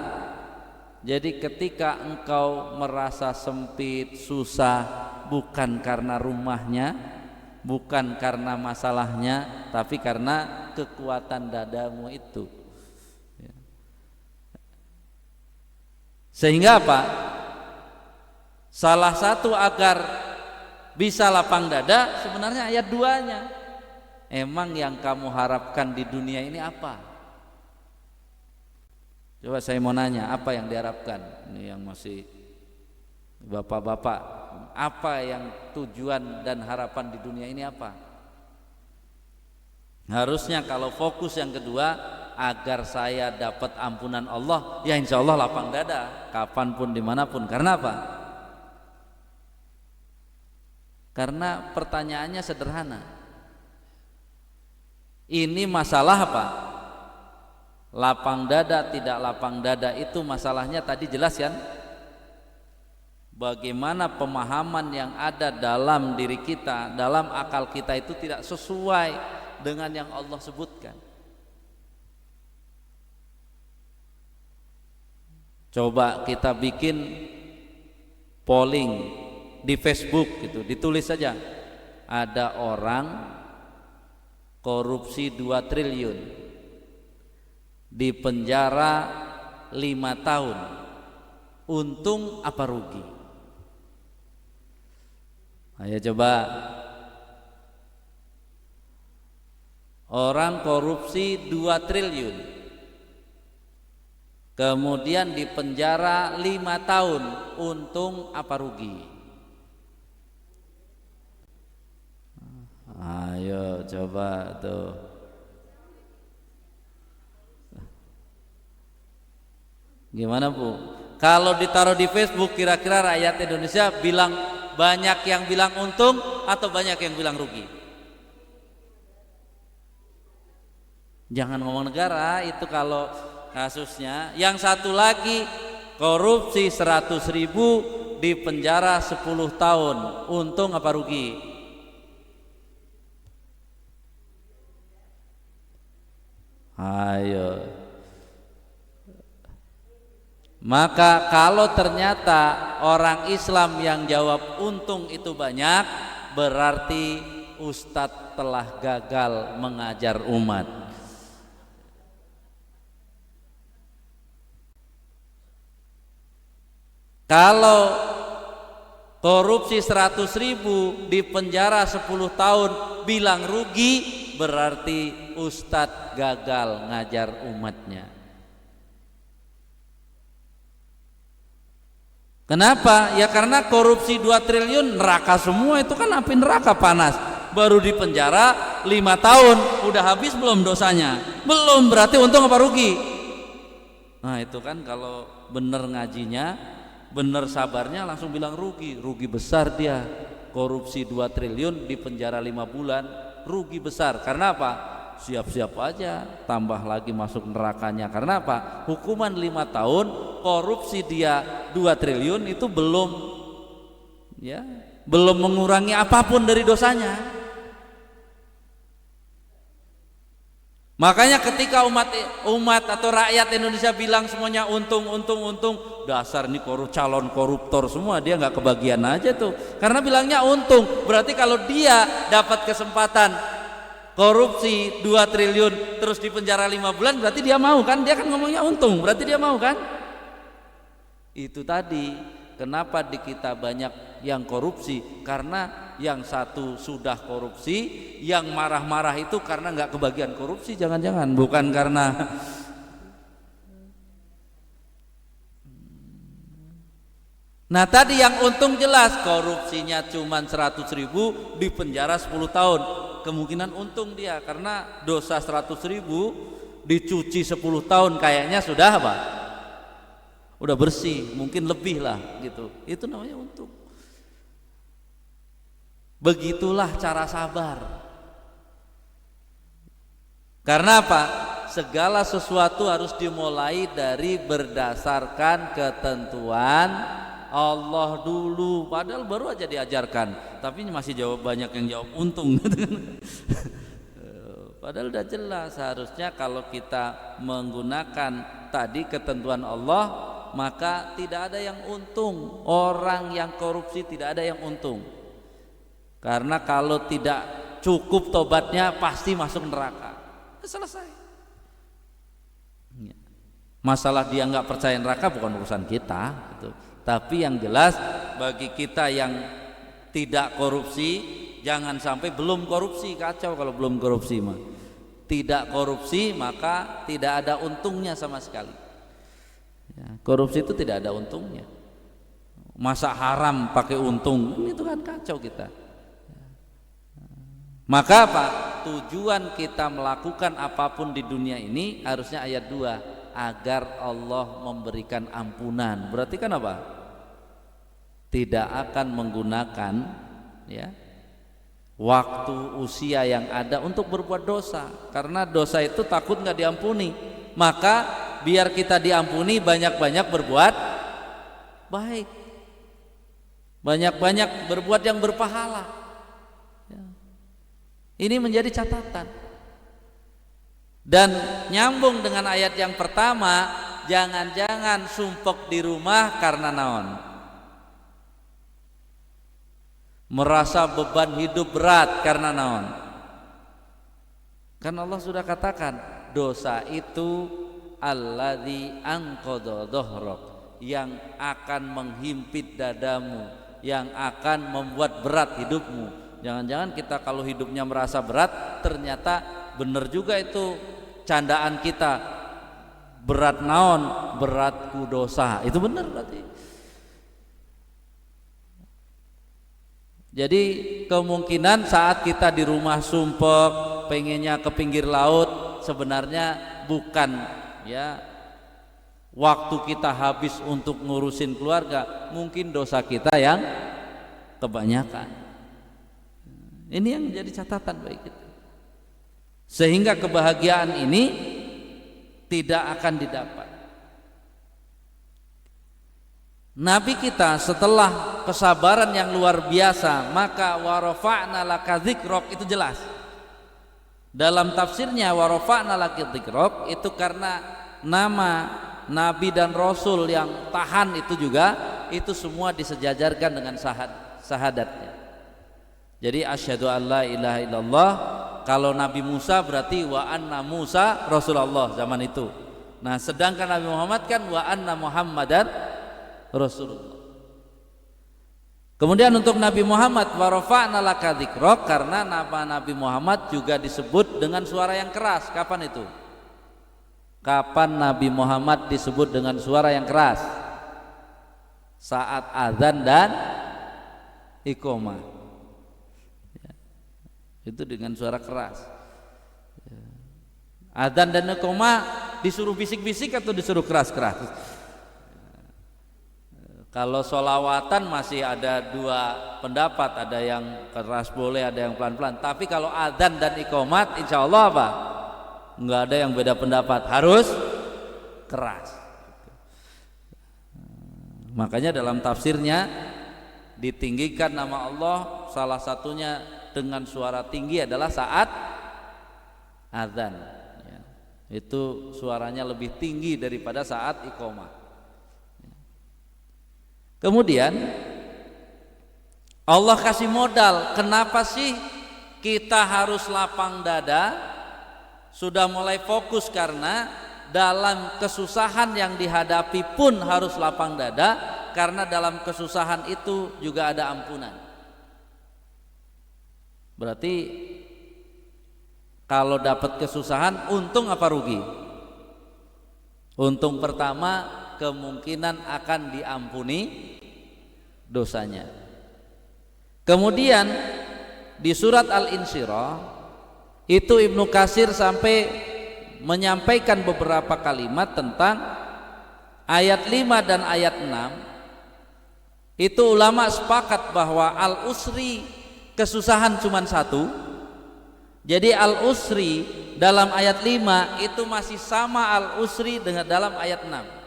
[SPEAKER 1] Jadi ketika engkau merasa sempit, susah, bukan karena rumahnya, bukan karena masalahnya, tapi karena kekuatan dadamu itu. Sehingga apa? Salah satu agar bisa lapang dada sebenarnya ayat 2-nya. Emang yang kamu harapkan di dunia ini apa? Coba saya mau nanya, apa yang diharapkan? Ini yang masih bapak-bapak, apa yang tujuan dan harapan di dunia ini apa? Harusnya kalau fokus yang kedua, agar saya dapat ampunan Allah, ya insya Allah lapang dada kapanpun dimanapun. Karena apa? Karena pertanyaannya sederhana. Ini masalah apa? Lapang dada tidak lapang dada itu masalahnya tadi jelas kan? Bagaimana pemahaman yang ada dalam diri kita, dalam akal kita itu tidak sesuai dengan yang Allah sebutkan. Coba kita bikin polling di Facebook gitu, ditulis saja ada orang korupsi 2 triliun di penjara 5 tahun, untung apa rugi? Ayo coba. Orang korupsi 2 triliun kemudian di penjara 5 tahun, untung apa rugi? Ayo coba tuh. Gimana Bu? Kalau ditaruh di Facebook, kira-kira rakyat Indonesia bilang, banyak yang bilang untung atau banyak yang bilang rugi? Jangan ngomong negara itu kalau kasusnya. Yang satu lagi korupsi 100.000 di penjara 10 tahun, untung apa rugi? Ayo. Maka kalau ternyata orang Islam yang jawab untung itu banyak, berarti Ustadz telah gagal mengajar umat. Kalau Korupsi 100.000 di penjara 10 tahun bilang rugi, berarti ustadz gagal ngajar umatnya. Kenapa? Ya karena korupsi 2 triliun neraka semua, itu kan api neraka panas. Baru di penjara 5 tahun, udah habis belum dosanya? Belum, berarti untung apa rugi? Nah itu kan kalau bener ngajinya, bener sabarnya langsung bilang rugi. Rugi besar dia. Korupsi 2 triliun di penjara 5 bulan, rugi besar. Karena apa? Siap-siap aja tambah lagi masuk nerakanya. Karena apa? Hukuman 5 tahun, korupsi dia 2 triliun itu belum mengurangi apapun dari dosanya. Makanya ketika umat atau rakyat Indonesia bilang semuanya untung, dasar nih calon koruptor semua, dia nggak kebagian aja tuh. Karena bilangnya untung, berarti kalau dia dapat kesempatan korupsi 2 triliun terus di penjara 5 bulan, berarti dia mau kan? Dia kan ngomongnya untung, berarti dia mau kan? Itu tadi kenapa di kita banyak yang korupsi, karena yang satu sudah korupsi, yang marah-marah itu karena nggak kebagian korupsi, jangan-jangan bukan karena nah tadi yang untung jelas korupsinya cuma 100.000 di penjara 10 tahun, kemungkinan untung dia karena dosa 100.000 dicuci 10 tahun kayaknya sudah apa? Udah bersih, mungkin lebih lah gitu. Itu namanya untung. Begitulah cara sabar. Karena apa? Segala sesuatu harus dimulai dari berdasarkan ketentuan Allah dulu. Padahal baru aja diajarkan, tapi masih banyak yang jawab untung. Padahal udah jelas, harusnya kalau kita menggunakan tadi ketentuan Allah, maka tidak ada yang untung. Orang yang korupsi tidak ada yang untung. Karena kalau tidak cukup tobatnya pasti masuk neraka. Selesai. Masalah dia nggak percaya neraka bukan urusan kita, gitu. Tapi yang jelas bagi kita yang tidak korupsi, jangan sampai belum korupsi, kacau kalau belum korupsi mah. Tidak korupsi maka tidak ada untungnya sama sekali. Ya, korupsi itu tidak ada untungnya. Masa haram pakai untung, itu kan kacau kita. Maka apa? Tujuan kita melakukan apapun di dunia ini harusnya ayat 2, agar Allah memberikan ampunan. Berarti kan apa? Tidak akan menggunakan waktu usia yang ada untuk berbuat dosa, karena dosa itu takut nggak diampuni. Maka biar kita diampuni, banyak-banyak berbuat baik, banyak-banyak berbuat yang berpahala. Ini menjadi catatan. Dan nyambung dengan ayat yang pertama, jangan-jangan sumpek di rumah karena naon? Merasa beban hidup berat karena naon? Kan Allah sudah katakan, dosa itu alladzi anqadha dhahrak, yang akan menghimpit dadamu, yang akan membuat berat hidupmu. Jangan-jangan kita kalau hidupnya merasa berat, ternyata benar juga itu candaan kita. Berat naon? Beratku dosa. Itu benar berarti. Jadi kemungkinan saat kita di rumah sumpek, pengennya ke pinggir laut, sebenarnya bukan waktu kita habis untuk ngurusin keluarga, mungkin dosa kita yang kebanyakan. Ini yang menjadi catatan bagi kita, sehingga kebahagiaan ini tidak akan didapat. Nabi kita setelah kesabaran yang luar biasa, maka warafa'na laka dzikrak, itu jelas. Dalam tafsirnya warafa'na laka dzikrak itu karena nama Nabi dan Rasul yang tahan itu juga, itu semua disejajarkan dengan syahadatnya. Jadi asyhadu an la ilaha illallah, kalau Nabi Musa berarti wa anna Musa Rasulullah zaman itu. Nah, sedangkan Nabi Muhammad kan wa anna Muhammadan Rasulullah. Kemudian untuk Nabi Muhammad wa rafa'na laka dzikrak, karena nama Nabi Muhammad juga disebut dengan suara yang keras. Kapan itu? Kapan Nabi Muhammad disebut dengan suara yang keras? Saat azan dan iqamah. Itu dengan suara keras. Azan dan iqamah disuruh bisik-bisik atau disuruh keras-keras? Kalau sholawatan masih ada dua pendapat, ada yang keras boleh, ada yang pelan-pelan. Tapi kalau adzan dan iqamat, insya Allah apa? Nggak ada yang beda pendapat, harus keras. Makanya dalam tafsirnya ditinggikan nama Allah, salah satunya dengan suara tinggi adalah saat adzan. Itu suaranya lebih tinggi daripada saat iqamah. Kemudian Allah kasih modal. Kenapa sih kita harus lapang dada? Sudah mulai fokus, karena dalam kesusahan yang dihadapi pun harus lapang dada, karena dalam kesusahan itu juga ada ampunan. Berarti kalau dapat kesusahan, untung apa rugi? Untung pertama, kemungkinan akan diampuni dosanya. Kemudian di surat Al-Insyirah itu Ibnu Katsir sampai menyampaikan beberapa kalimat tentang ayat 5 dan ayat 6. Itu ulama sepakat bahwa al-usri, kesusahan cuma satu. Jadi al-usri dalam ayat 5 itu masih sama al-usri dengan dalam ayat 6.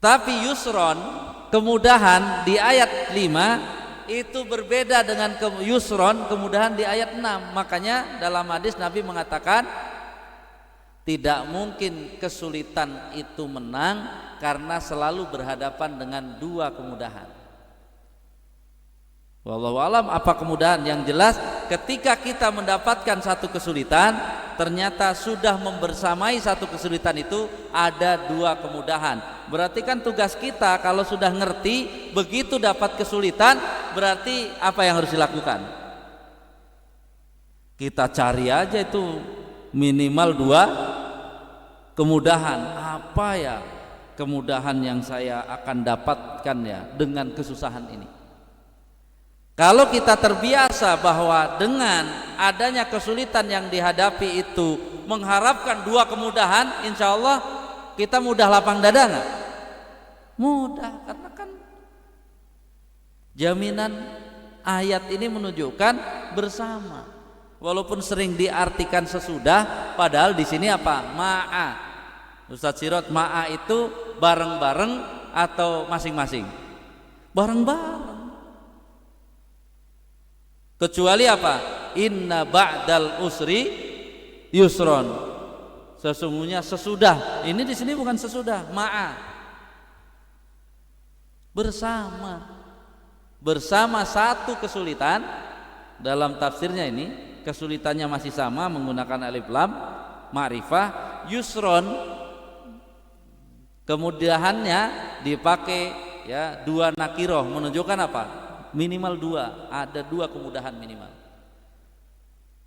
[SPEAKER 1] Tapi yusron, kemudahan di ayat 5 itu berbeda dengan yusron, kemudahan di ayat 6. Makanya dalam hadis Nabi mengatakan tidak mungkin kesulitan itu menang, karena selalu berhadapan dengan dua kemudahan. Wallahu alam apa kemudahan. Yang jelas ketika kita mendapatkan satu kesulitan, ternyata sudah membersamai satu kesulitan itu ada dua kemudahan. Berarti kan tugas kita kalau sudah ngerti, begitu dapat kesulitan, berarti apa yang harus dilakukan? Kita cari aja itu minimal dua kemudahan. Apa ya kemudahan yang saya akan dapatkan ya dengan kesusahan ini? Kalau kita terbiasa bahwa dengan adanya kesulitan yang dihadapi itu mengharapkan dua kemudahan, insya Allah kita mudah lapang dada nggak? Mudah, karena kan jaminan ayat ini menunjukkan bersama. Walaupun sering diartikan sesudah, padahal di sini apa? Ma'a. Ustadz Sirot, ma'a itu bareng-bareng atau masing-masing? Bareng-bareng. Kecuali apa? Inna ba'dal usri yusron. Sesungguhnya sesudah. Ini di sini bukan sesudah, ma'a. Bersama satu kesulitan. Dalam tafsirnya ini kesulitannya masih sama, menggunakan alif lam ma'rifah. Yusron, kemudahannya dipakai ya dua nakiroh, menunjukkan apa? Minimal dua, ada dua kemudahan minimal.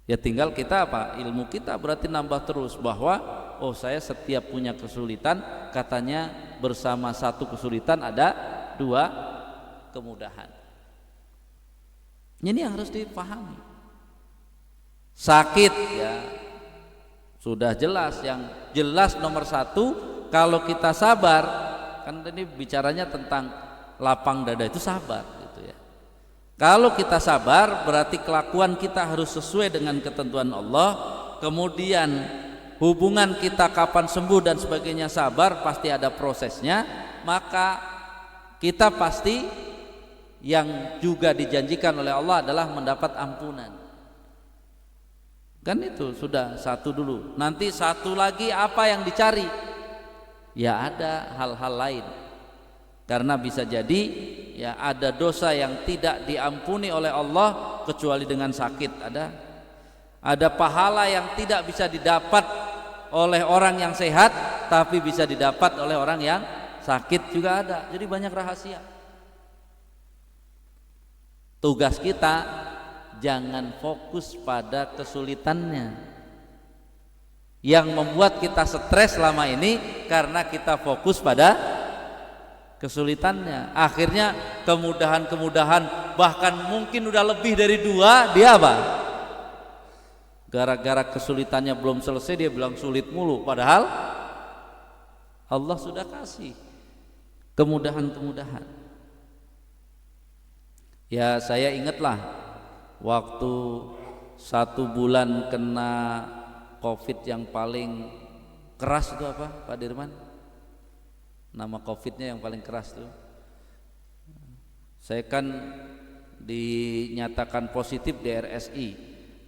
[SPEAKER 1] Ya tinggal kita apa? Ilmu kita berarti nambah terus, bahwa oh saya setiap punya kesulitan, katanya bersama satu kesulitan ada dua kemudahan. Ini yang harus dipahami. Sakit ya sudah jelas, yang jelas nomor satu kalau kita sabar, kan ini bicaranya tentang lapang dada itu sabar. Kalau kita sabar berarti kelakuan kita harus sesuai dengan ketentuan Allah. Kemudian hubungan kita kapan sembuh dan sebagainya sabar, pasti ada prosesnya. Maka kita pasti yang juga dijanjikan oleh Allah adalah mendapat ampunan. Kan itu sudah satu dulu. Nanti satu lagi apa yang dicari? Ya ada hal-hal lain. Karena bisa jadi ya ada dosa yang tidak diampuni oleh Allah kecuali dengan sakit. Ada pahala yang tidak bisa didapat oleh orang yang sehat, tapi bisa didapat oleh orang yang sakit juga ada. Jadi banyak rahasia. Tugas kita jangan fokus pada kesulitannya. Yang membuat kita stres selama ini karena kita fokus pada kesulitannya. Akhirnya kemudahan-kemudahan, bahkan mungkin udah lebih dari 2, dia apa? Gara-gara kesulitannya belum selesai dia bilang sulit mulu, padahal Allah sudah kasih kemudahan-kemudahan. Ya saya ingatlah waktu 1 bulan kena COVID yang paling keras itu apa Pak Dirman? Nama COVID-nya yang paling keras tuh. Saya kan dinyatakan positif di RSI,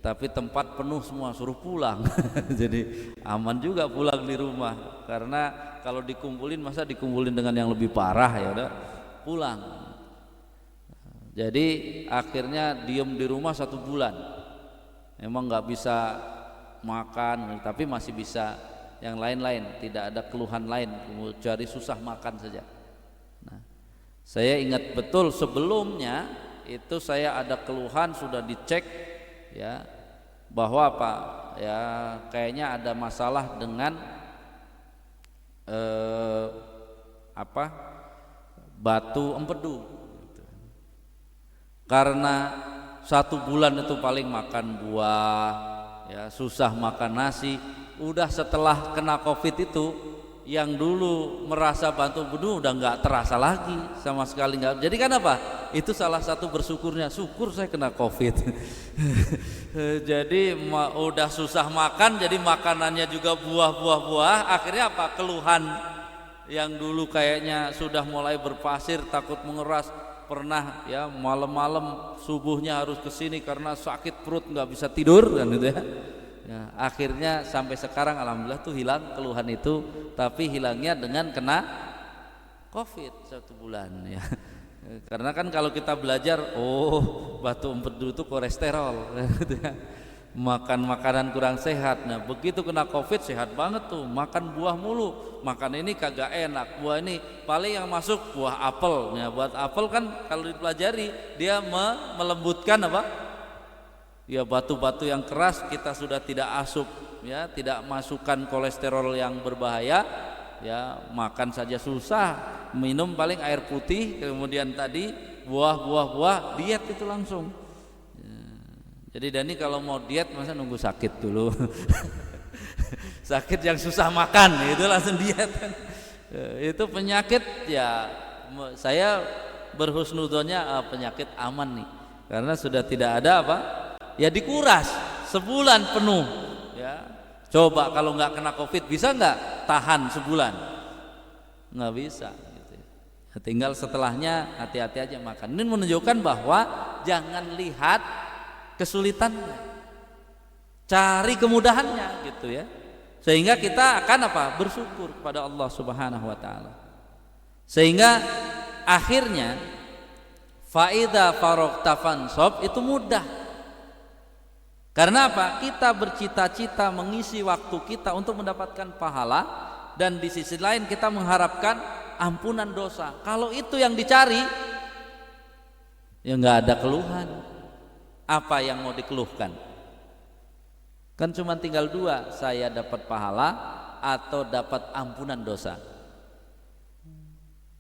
[SPEAKER 1] tapi tempat penuh semua, suruh pulang. Jadi aman juga pulang di rumah, karena kalau dikumpulin masa dikumpulin dengan yang lebih parah, ya udah pulang. Jadi akhirnya diem di rumah 1 bulan. Emang nggak bisa makan, tapi masih bisa yang lain-lain, tidak ada keluhan lain, kecuali susah makan saja. Nah, saya ingat betul sebelumnya itu saya ada keluhan, sudah dicek ya bahwa apa ya, kayaknya ada masalah dengan batu empedu gitu. Karena 1 bulan itu paling makan buah ya, susah makan nasi. Udah setelah kena COVID itu, yang dulu merasa batu empedu udah nggak terasa lagi sama sekali, nggak. Jadi kan apa? Itu salah satu bersyukurnya, syukur saya kena COVID. Jadi udah susah makan, jadi makanannya juga buah-buah. Akhirnya apa? Keluhan yang dulu kayaknya sudah mulai berpasir, takut mengeras, pernah ya malam-malam subuhnya harus kesini karena sakit perut, nggak bisa tidur kan gitu ya. Ya, akhirnya sampai sekarang alhamdulillah tuh hilang keluhan itu, tapi hilangnya dengan kena COVID 1 bulan ya. Karena kan kalau kita belajar, batu empedu itu kolesterol, makan makanan kurang sehat. Nah begitu kena COVID sehat banget tuh, makan buah mulu, makan ini kagak enak, buah ini paling yang masuk buah apel. Ya, buat apel kan kalau dipelajari dia melembutkan apa? Ya batu-batu yang keras kita sudah tidak asup ya, tidak masukkan kolesterol yang berbahaya ya, makan saja susah, minum paling air putih, kemudian tadi buah diet itu langsung ya. Jadi Dani kalau mau diet masa nunggu sakit dulu. Sakit yang susah makan itu langsung diet kan. Itu penyakit ya, saya berhusnudzonnya penyakit aman nih, karena sudah tidak ada apa ya, dikuras sebulan penuh ya. Coba kalau nggak kena COVID bisa nggak tahan sebulan? Nggak bisa gitu ya. Tinggal setelahnya hati-hati aja makan. Ini menunjukkan bahwa jangan lihat kesulitannya, cari kemudahannya gitu ya, sehingga kita akan apa? Bersyukur kepada Allah Subhanahu wa taala. Sehingga akhirnya faida faragta fansab itu mudah. Karena apa? Kita bercita-cita mengisi waktu kita untuk mendapatkan pahala, dan di sisi lain kita mengharapkan ampunan dosa. Kalau itu yang dicari, ya nggak ada keluhan. Apa yang mau dikeluhkan? Kan cuma tinggal 2, saya dapat pahala atau dapat ampunan dosa.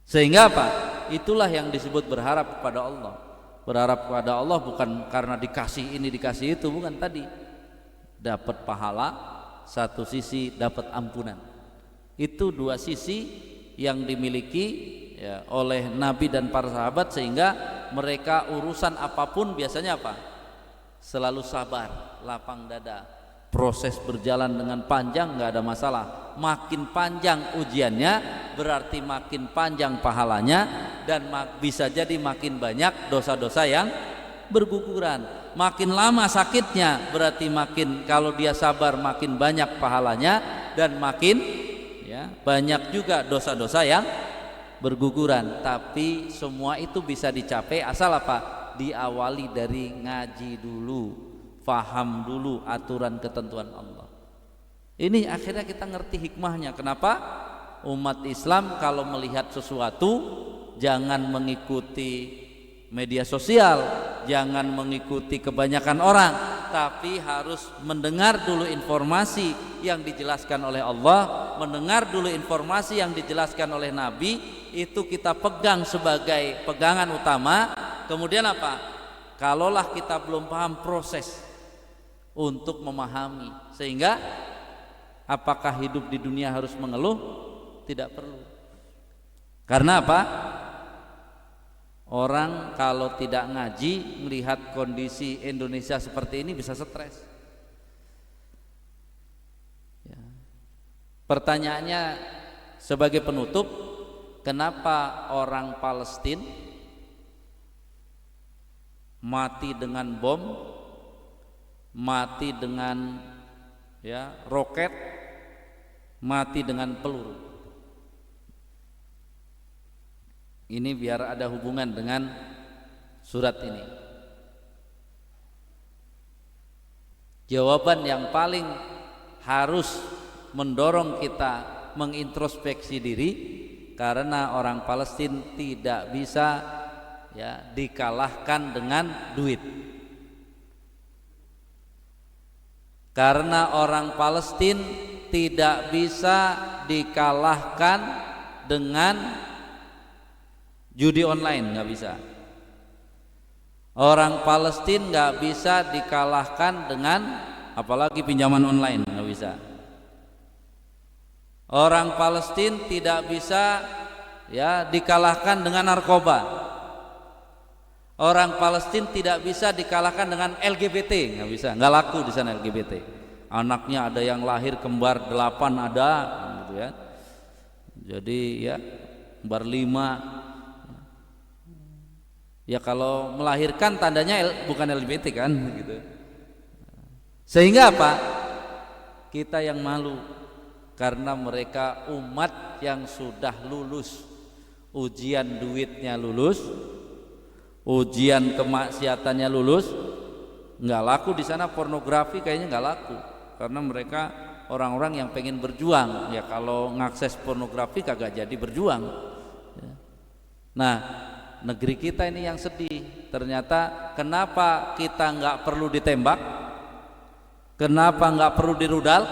[SPEAKER 1] Sehingga apa? Itulah yang disebut berharap kepada Allah. Berharap kepada Allah bukan karena dikasih ini dikasih itu, bukan. Tadi dapat pahala, satu sisi dapat ampunan. Itu 2 sisi yang dimiliki ya, oleh Nabi dan para sahabat, sehingga mereka urusan apapun biasanya apa? Selalu sabar, lapang dada. Proses berjalan dengan panjang nggak ada masalah. Makin panjang ujiannya berarti makin panjang pahalanya, dan bisa jadi makin banyak dosa-dosa yang berguguran. Makin lama sakitnya berarti makin, kalau dia sabar makin banyak pahalanya, dan makin ya banyak juga dosa-dosa yang berguguran. Tapi semua itu bisa dicapai asal apa? Diawali dari ngaji dulu, faham dulu aturan ketentuan Allah. Ini akhirnya kita ngerti hikmahnya. Kenapa umat Islam kalau melihat sesuatu jangan mengikuti media sosial, jangan mengikuti kebanyakan orang, tapi harus mendengar dulu informasi yang dijelaskan oleh Allah, mendengar dulu informasi yang dijelaskan oleh Nabi, itu kita pegang sebagai pegangan utama. Kemudian apa? Kalaulah kita belum paham, proses untuk memahami, sehingga apakah hidup di dunia harus mengeluh? Tidak perlu. Karena apa? Orang kalau tidak ngaji, melihat kondisi Indonesia seperti ini bisa stres ya. Pertanyaannya sebagai penutup, kenapa orang Palestina mati dengan bom, mati dengan roket, mati dengan peluru? Ini biar ada hubungan dengan surat ini. Jawaban yang paling harus mendorong kita mengintrospeksi diri, karena orang Palestina tidak bisa dikalahkan dengan duit. Karena orang Palestina tidak bisa dikalahkan dengan judi online, nggak bisa. Orang Palestina nggak bisa dikalahkan dengan apalagi pinjaman online, nggak bisa. Orang Palestina tidak bisa dikalahkan dengan narkoba. Orang Palestina tidak bisa dikalahkan dengan LGBT, nggak bisa, nggak laku di sana LGBT. Anaknya ada yang lahir kembar 8 ada, gitu ya. Jadi kembar 5. Ya kalau melahirkan tandanya bukan LGBT kan gitu. Sehingga apa? Kita yang malu, karena mereka umat yang sudah lulus ujian duitnya, lulus ujian kemaksiatannya, lulus. Nggak laku di sana pornografi, kayaknya nggak laku, karena mereka orang-orang yang pengen berjuang. Ya kalau ngakses pornografi kagak jadi berjuang. Nah, negeri kita ini yang sedih. Ternyata kenapa kita nggak perlu ditembak, kenapa nggak perlu dirudal,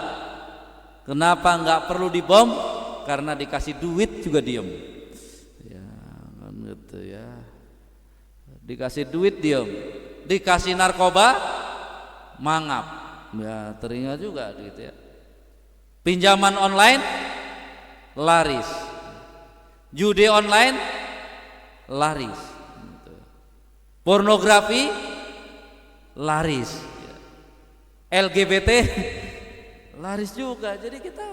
[SPEAKER 1] kenapa nggak perlu dibom? Karena dikasih duit juga diem. Ya kan gitu ya. Dikasih duit diem, dikasih narkoba mangap, ya teringat juga gitu ya. Pinjaman online laris, judi online laris, pornografi laris, LGBT laris juga. Jadi kita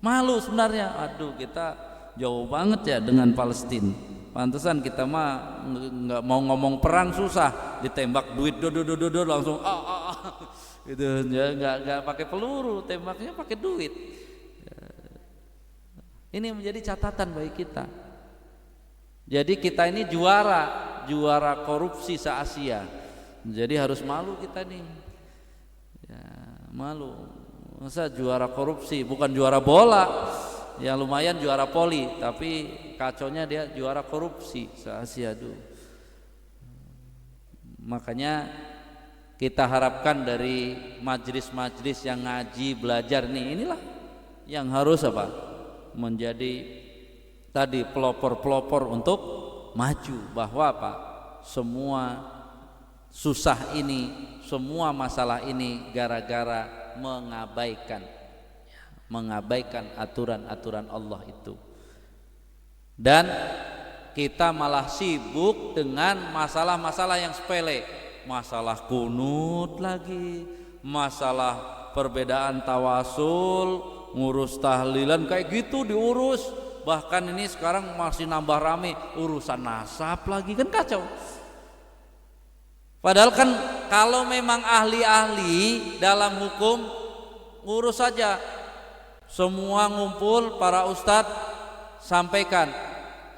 [SPEAKER 1] malu sebenarnya. Aduh, kita jauh banget ya dengan Palestina. Pantesan kita mah nggak mau ngomong perang susah, ditembak duit do langsung gitu ya, nggak pakai peluru, tembaknya pakai duit. Ini menjadi catatan bagi kita. Jadi kita ini juara korupsi se-Asia. Jadi harus malu kita nih. Ya, malu. Masa juara korupsi, bukan juara bola. Ya lumayan juara poli, tapi kacaunya dia juara korupsi se-Asia dulu. Makanya kita harapkan dari majelis-majelis yang ngaji belajar nih, inilah yang harus menjadi tadi pelopor-pelopor untuk maju, bahwa semua susah ini, semua masalah ini gara-gara mengabaikan aturan-aturan Allah itu. Dan kita malah sibuk dengan masalah-masalah yang sepele, masalah kunut lagi, masalah perbedaan tawasul, ngurus tahlilan kayak gitu diurus. Bahkan ini sekarang masih nambah rame urusan nasab lagi, kan kacau. Padahal kan kalau memang ahli-ahli dalam hukum, ngurus saja. Semua ngumpul, para ustadz sampaikan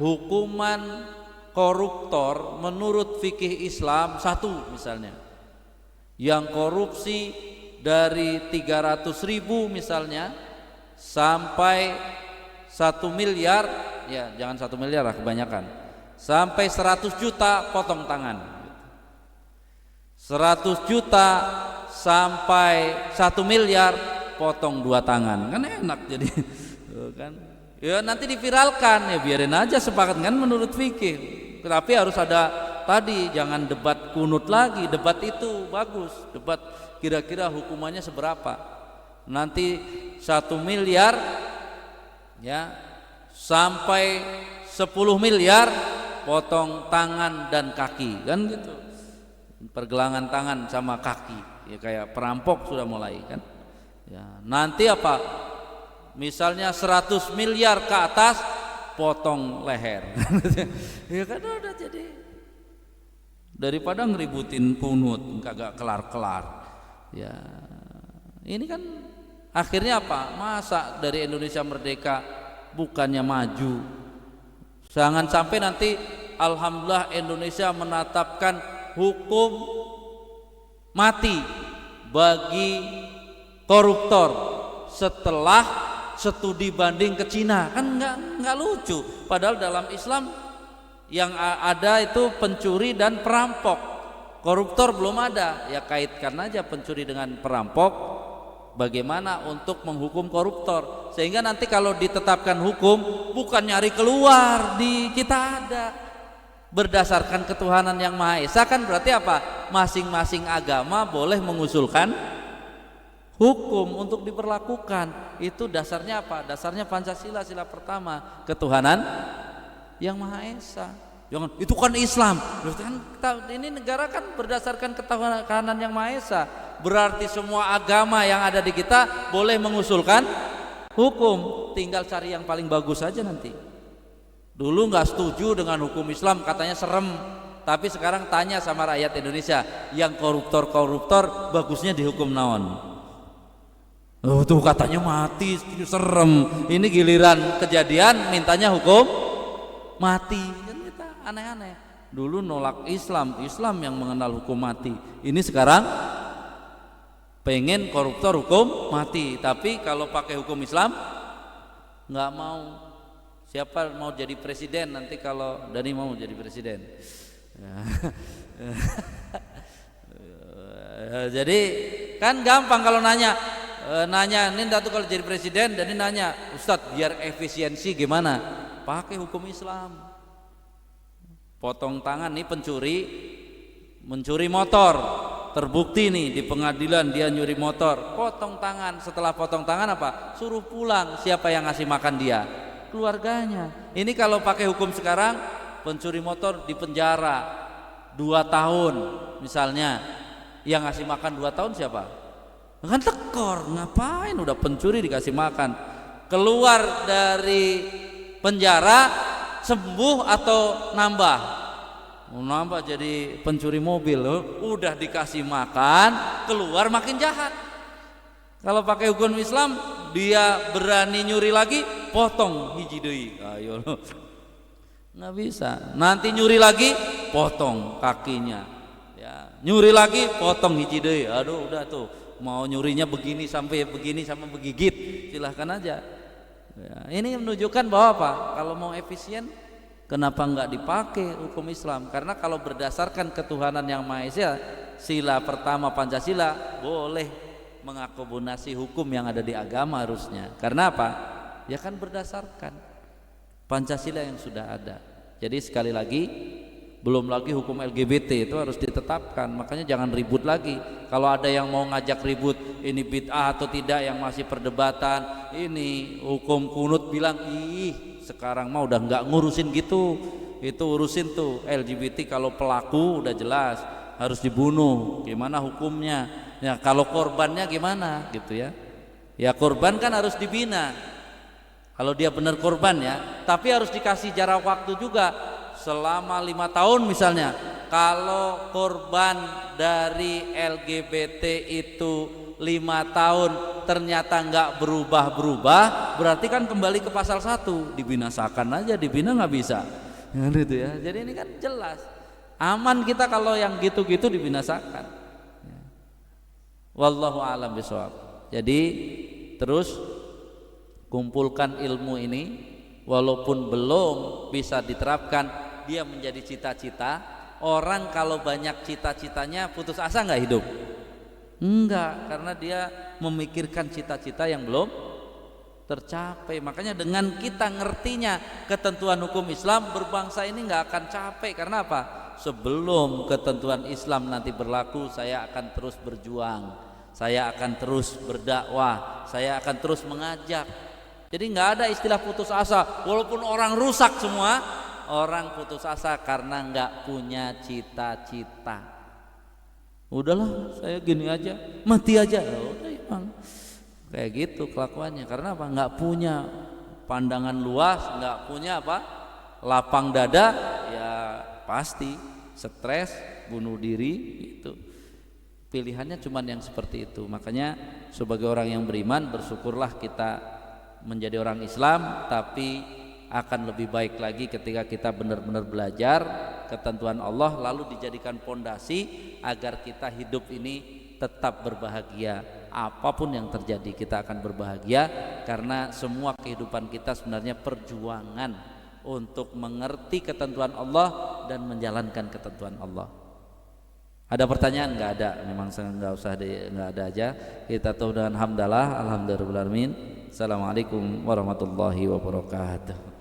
[SPEAKER 1] hukuman koruptor menurut fikih Islam 1 misalnya, yang korupsi dari 300.000 misalnya sampai 1 miliar, ya jangan 1 miliar lah kebanyakan, sampai 100 juta potong tangan, 100 juta sampai 1 miliar potong 2 tangan, kan enak jadi kan. Ya nanti diviralkan, ya biarin aja, sepakat kan menurut fikih. Tapi harus ada tadi, jangan debat kunut lagi. Debat itu bagus, debat kira-kira hukumannya seberapa. Nanti 1 miliar ya sampai 10 miliar potong tangan dan kaki, kan gitu. Pergelangan tangan sama kaki, ya kayak perampok sudah mulai kan. Ya, nanti apa? Misalnya 100 miliar ke atas potong leher. Ya kan udah, jadi daripada ngeributin kunut kagak kelar-kelar. Ya ini kan akhirnya apa? Masa dari Indonesia merdeka bukannya maju? Jangan sampai nanti alhamdulillah Indonesia menetapkan hukum mati bagi koruptor setelah studi banding ke Cina, kan nggak lucu. Padahal dalam Islam yang ada itu pencuri dan perampok, koruptor belum ada. Ya kaitkan aja pencuri dengan perampok, bagaimana untuk menghukum koruptor, sehingga nanti kalau ditetapkan hukum bukan nyari keluar, di kita ada berdasarkan ketuhanan yang Maha Esa. Kan berarti apa? Masing-masing agama boleh mengusulkan hukum untuk diberlakukan. Itu dasarnya apa? Dasarnya Pancasila, sila pertama, ketuhanan yang Maha Esa. Jangan itu kan Islam. Kan ini negara kan berdasarkan ketuhanan yang Maha Esa. Berarti semua agama yang ada di kita boleh mengusulkan hukum, tinggal cari yang paling bagus saja nanti. Dulu nggak setuju dengan hukum Islam, katanya serem. Tapi sekarang tanya sama rakyat Indonesia, yang koruptor bagusnya dihukum naon? Oh tuh katanya mati, serem. Ini giliran kejadian mintanya hukum mati. Kan kita aneh-aneh. Dulu nolak Islam yang mengenal hukum mati. Ini sekarang pengen koruptor hukum mati. Tapi kalau pakai hukum Islam nggak mau. Siapa mau jadi presiden nanti kalau Dani mau jadi presiden? Jadi kan gampang kalau nanya ini Datu kalau jadi presiden, Dani nanya, Ustadz biar efisiensi gimana? Pakai hukum Islam. Potong tangan nih mencuri motor, terbukti nih di pengadilan dia nyuri motor, potong tangan. Setelah potong tangan apa? Suruh pulang. Siapa yang ngasih makan dia? Keluarganya. Ini kalau pakai hukum sekarang, pencuri motor di penjara 2 tahun misalnya, yang ngasih makan 2 tahun siapa? Kan tekor, ngapain udah pencuri dikasih makan. Keluar dari penjara sembuh atau nambah? Nambah jadi pencuri mobil, udah dikasih makan, keluar makin jahat. Kalau pakai hukum Islam, dia berani nyuri lagi, potong hiji deui. Ayo, nggak bisa. Nanti nyuri lagi, potong kakinya. Ya, nyuri lagi, potong hiji deui. Aduh, udah tuh. Mau nyurinya begini sampai begigit, silahkan aja. Ya, ini menunjukkan bahwa apa? Kalau mau efisien, kenapa nggak dipakai hukum Islam? Karena kalau berdasarkan ketuhanan yang Maha Esa, sila pertama Pancasila, boleh mengakomodasi hukum yang ada di agama harusnya. Karena apa? Ya kan berdasarkan Pancasila yang sudah ada. Jadi sekali lagi, belum lagi hukum LGBT itu harus ditetapkan. Makanya jangan ribut lagi. Kalau ada yang mau ngajak ribut ini bid'ah atau tidak, yang masih perdebatan ini hukum kunut, bilang ih sekarang mah udah nggak ngurusin gitu. Itu urusin tuh LGBT, kalau pelaku udah jelas harus dibunuh, gimana hukumnya? Ya kalau korbannya gimana gitu ya? Ya korban kan harus dibina. Kalau dia benar korban ya, tapi harus dikasih jarak waktu juga selama 5 tahun misalnya. Kalau korban dari LGBT itu 5 tahun ternyata nggak berubah, berarti kan kembali ke pasal 1, dibinasakan aja, dibina nggak bisa. Ya, gitu ya. Jadi ini kan jelas aman kita kalau yang gitu-gitu dibinasakan. Wallahu a'lam bishawab. Jadi terus kumpulkan ilmu ini, walaupun belum bisa diterapkan, dia menjadi cita-cita. Orang kalau banyak cita-citanya putus asa nggak hidup? Enggak, karena dia memikirkan cita-cita yang belum tercapai. Makanya dengan kita ngertinya ketentuan hukum Islam, berbangsa ini nggak akan capek. Karena apa? Sebelum ketentuan Islam nanti berlaku, saya akan terus berjuang, saya akan terus berdakwah, saya akan terus mengajak. Jadi nggak ada istilah putus asa. Walaupun orang rusak semua, orang putus asa karena nggak punya cita-cita. Udahlah, saya gini aja, mati aja. Udah, emang kayak gitu kelakuannya. Karena apa? Nggak punya pandangan luas, nggak punya apa? Lapang dada, ya pasti stres, bunuh diri itu. Pilihannya cuma yang seperti itu. Makanya sebagai orang yang beriman, bersyukurlah kita menjadi orang Islam, tapi akan lebih baik lagi ketika kita benar-benar belajar ketentuan Allah, lalu dijadikan pondasi agar kita hidup ini tetap berbahagia. Apapun yang terjadi kita akan berbahagia, karena semua kehidupan kita sebenarnya perjuangan untuk mengerti ketentuan Allah dan menjalankan ketentuan Allah. Ada pertanyaan? Nggak ada, memang nggak usah nggak ada aja. Kita tahu dengan hamdalah, alhamdulillahirobbilalamin. Assalamualaikum warahmatullahi wabarakatuh.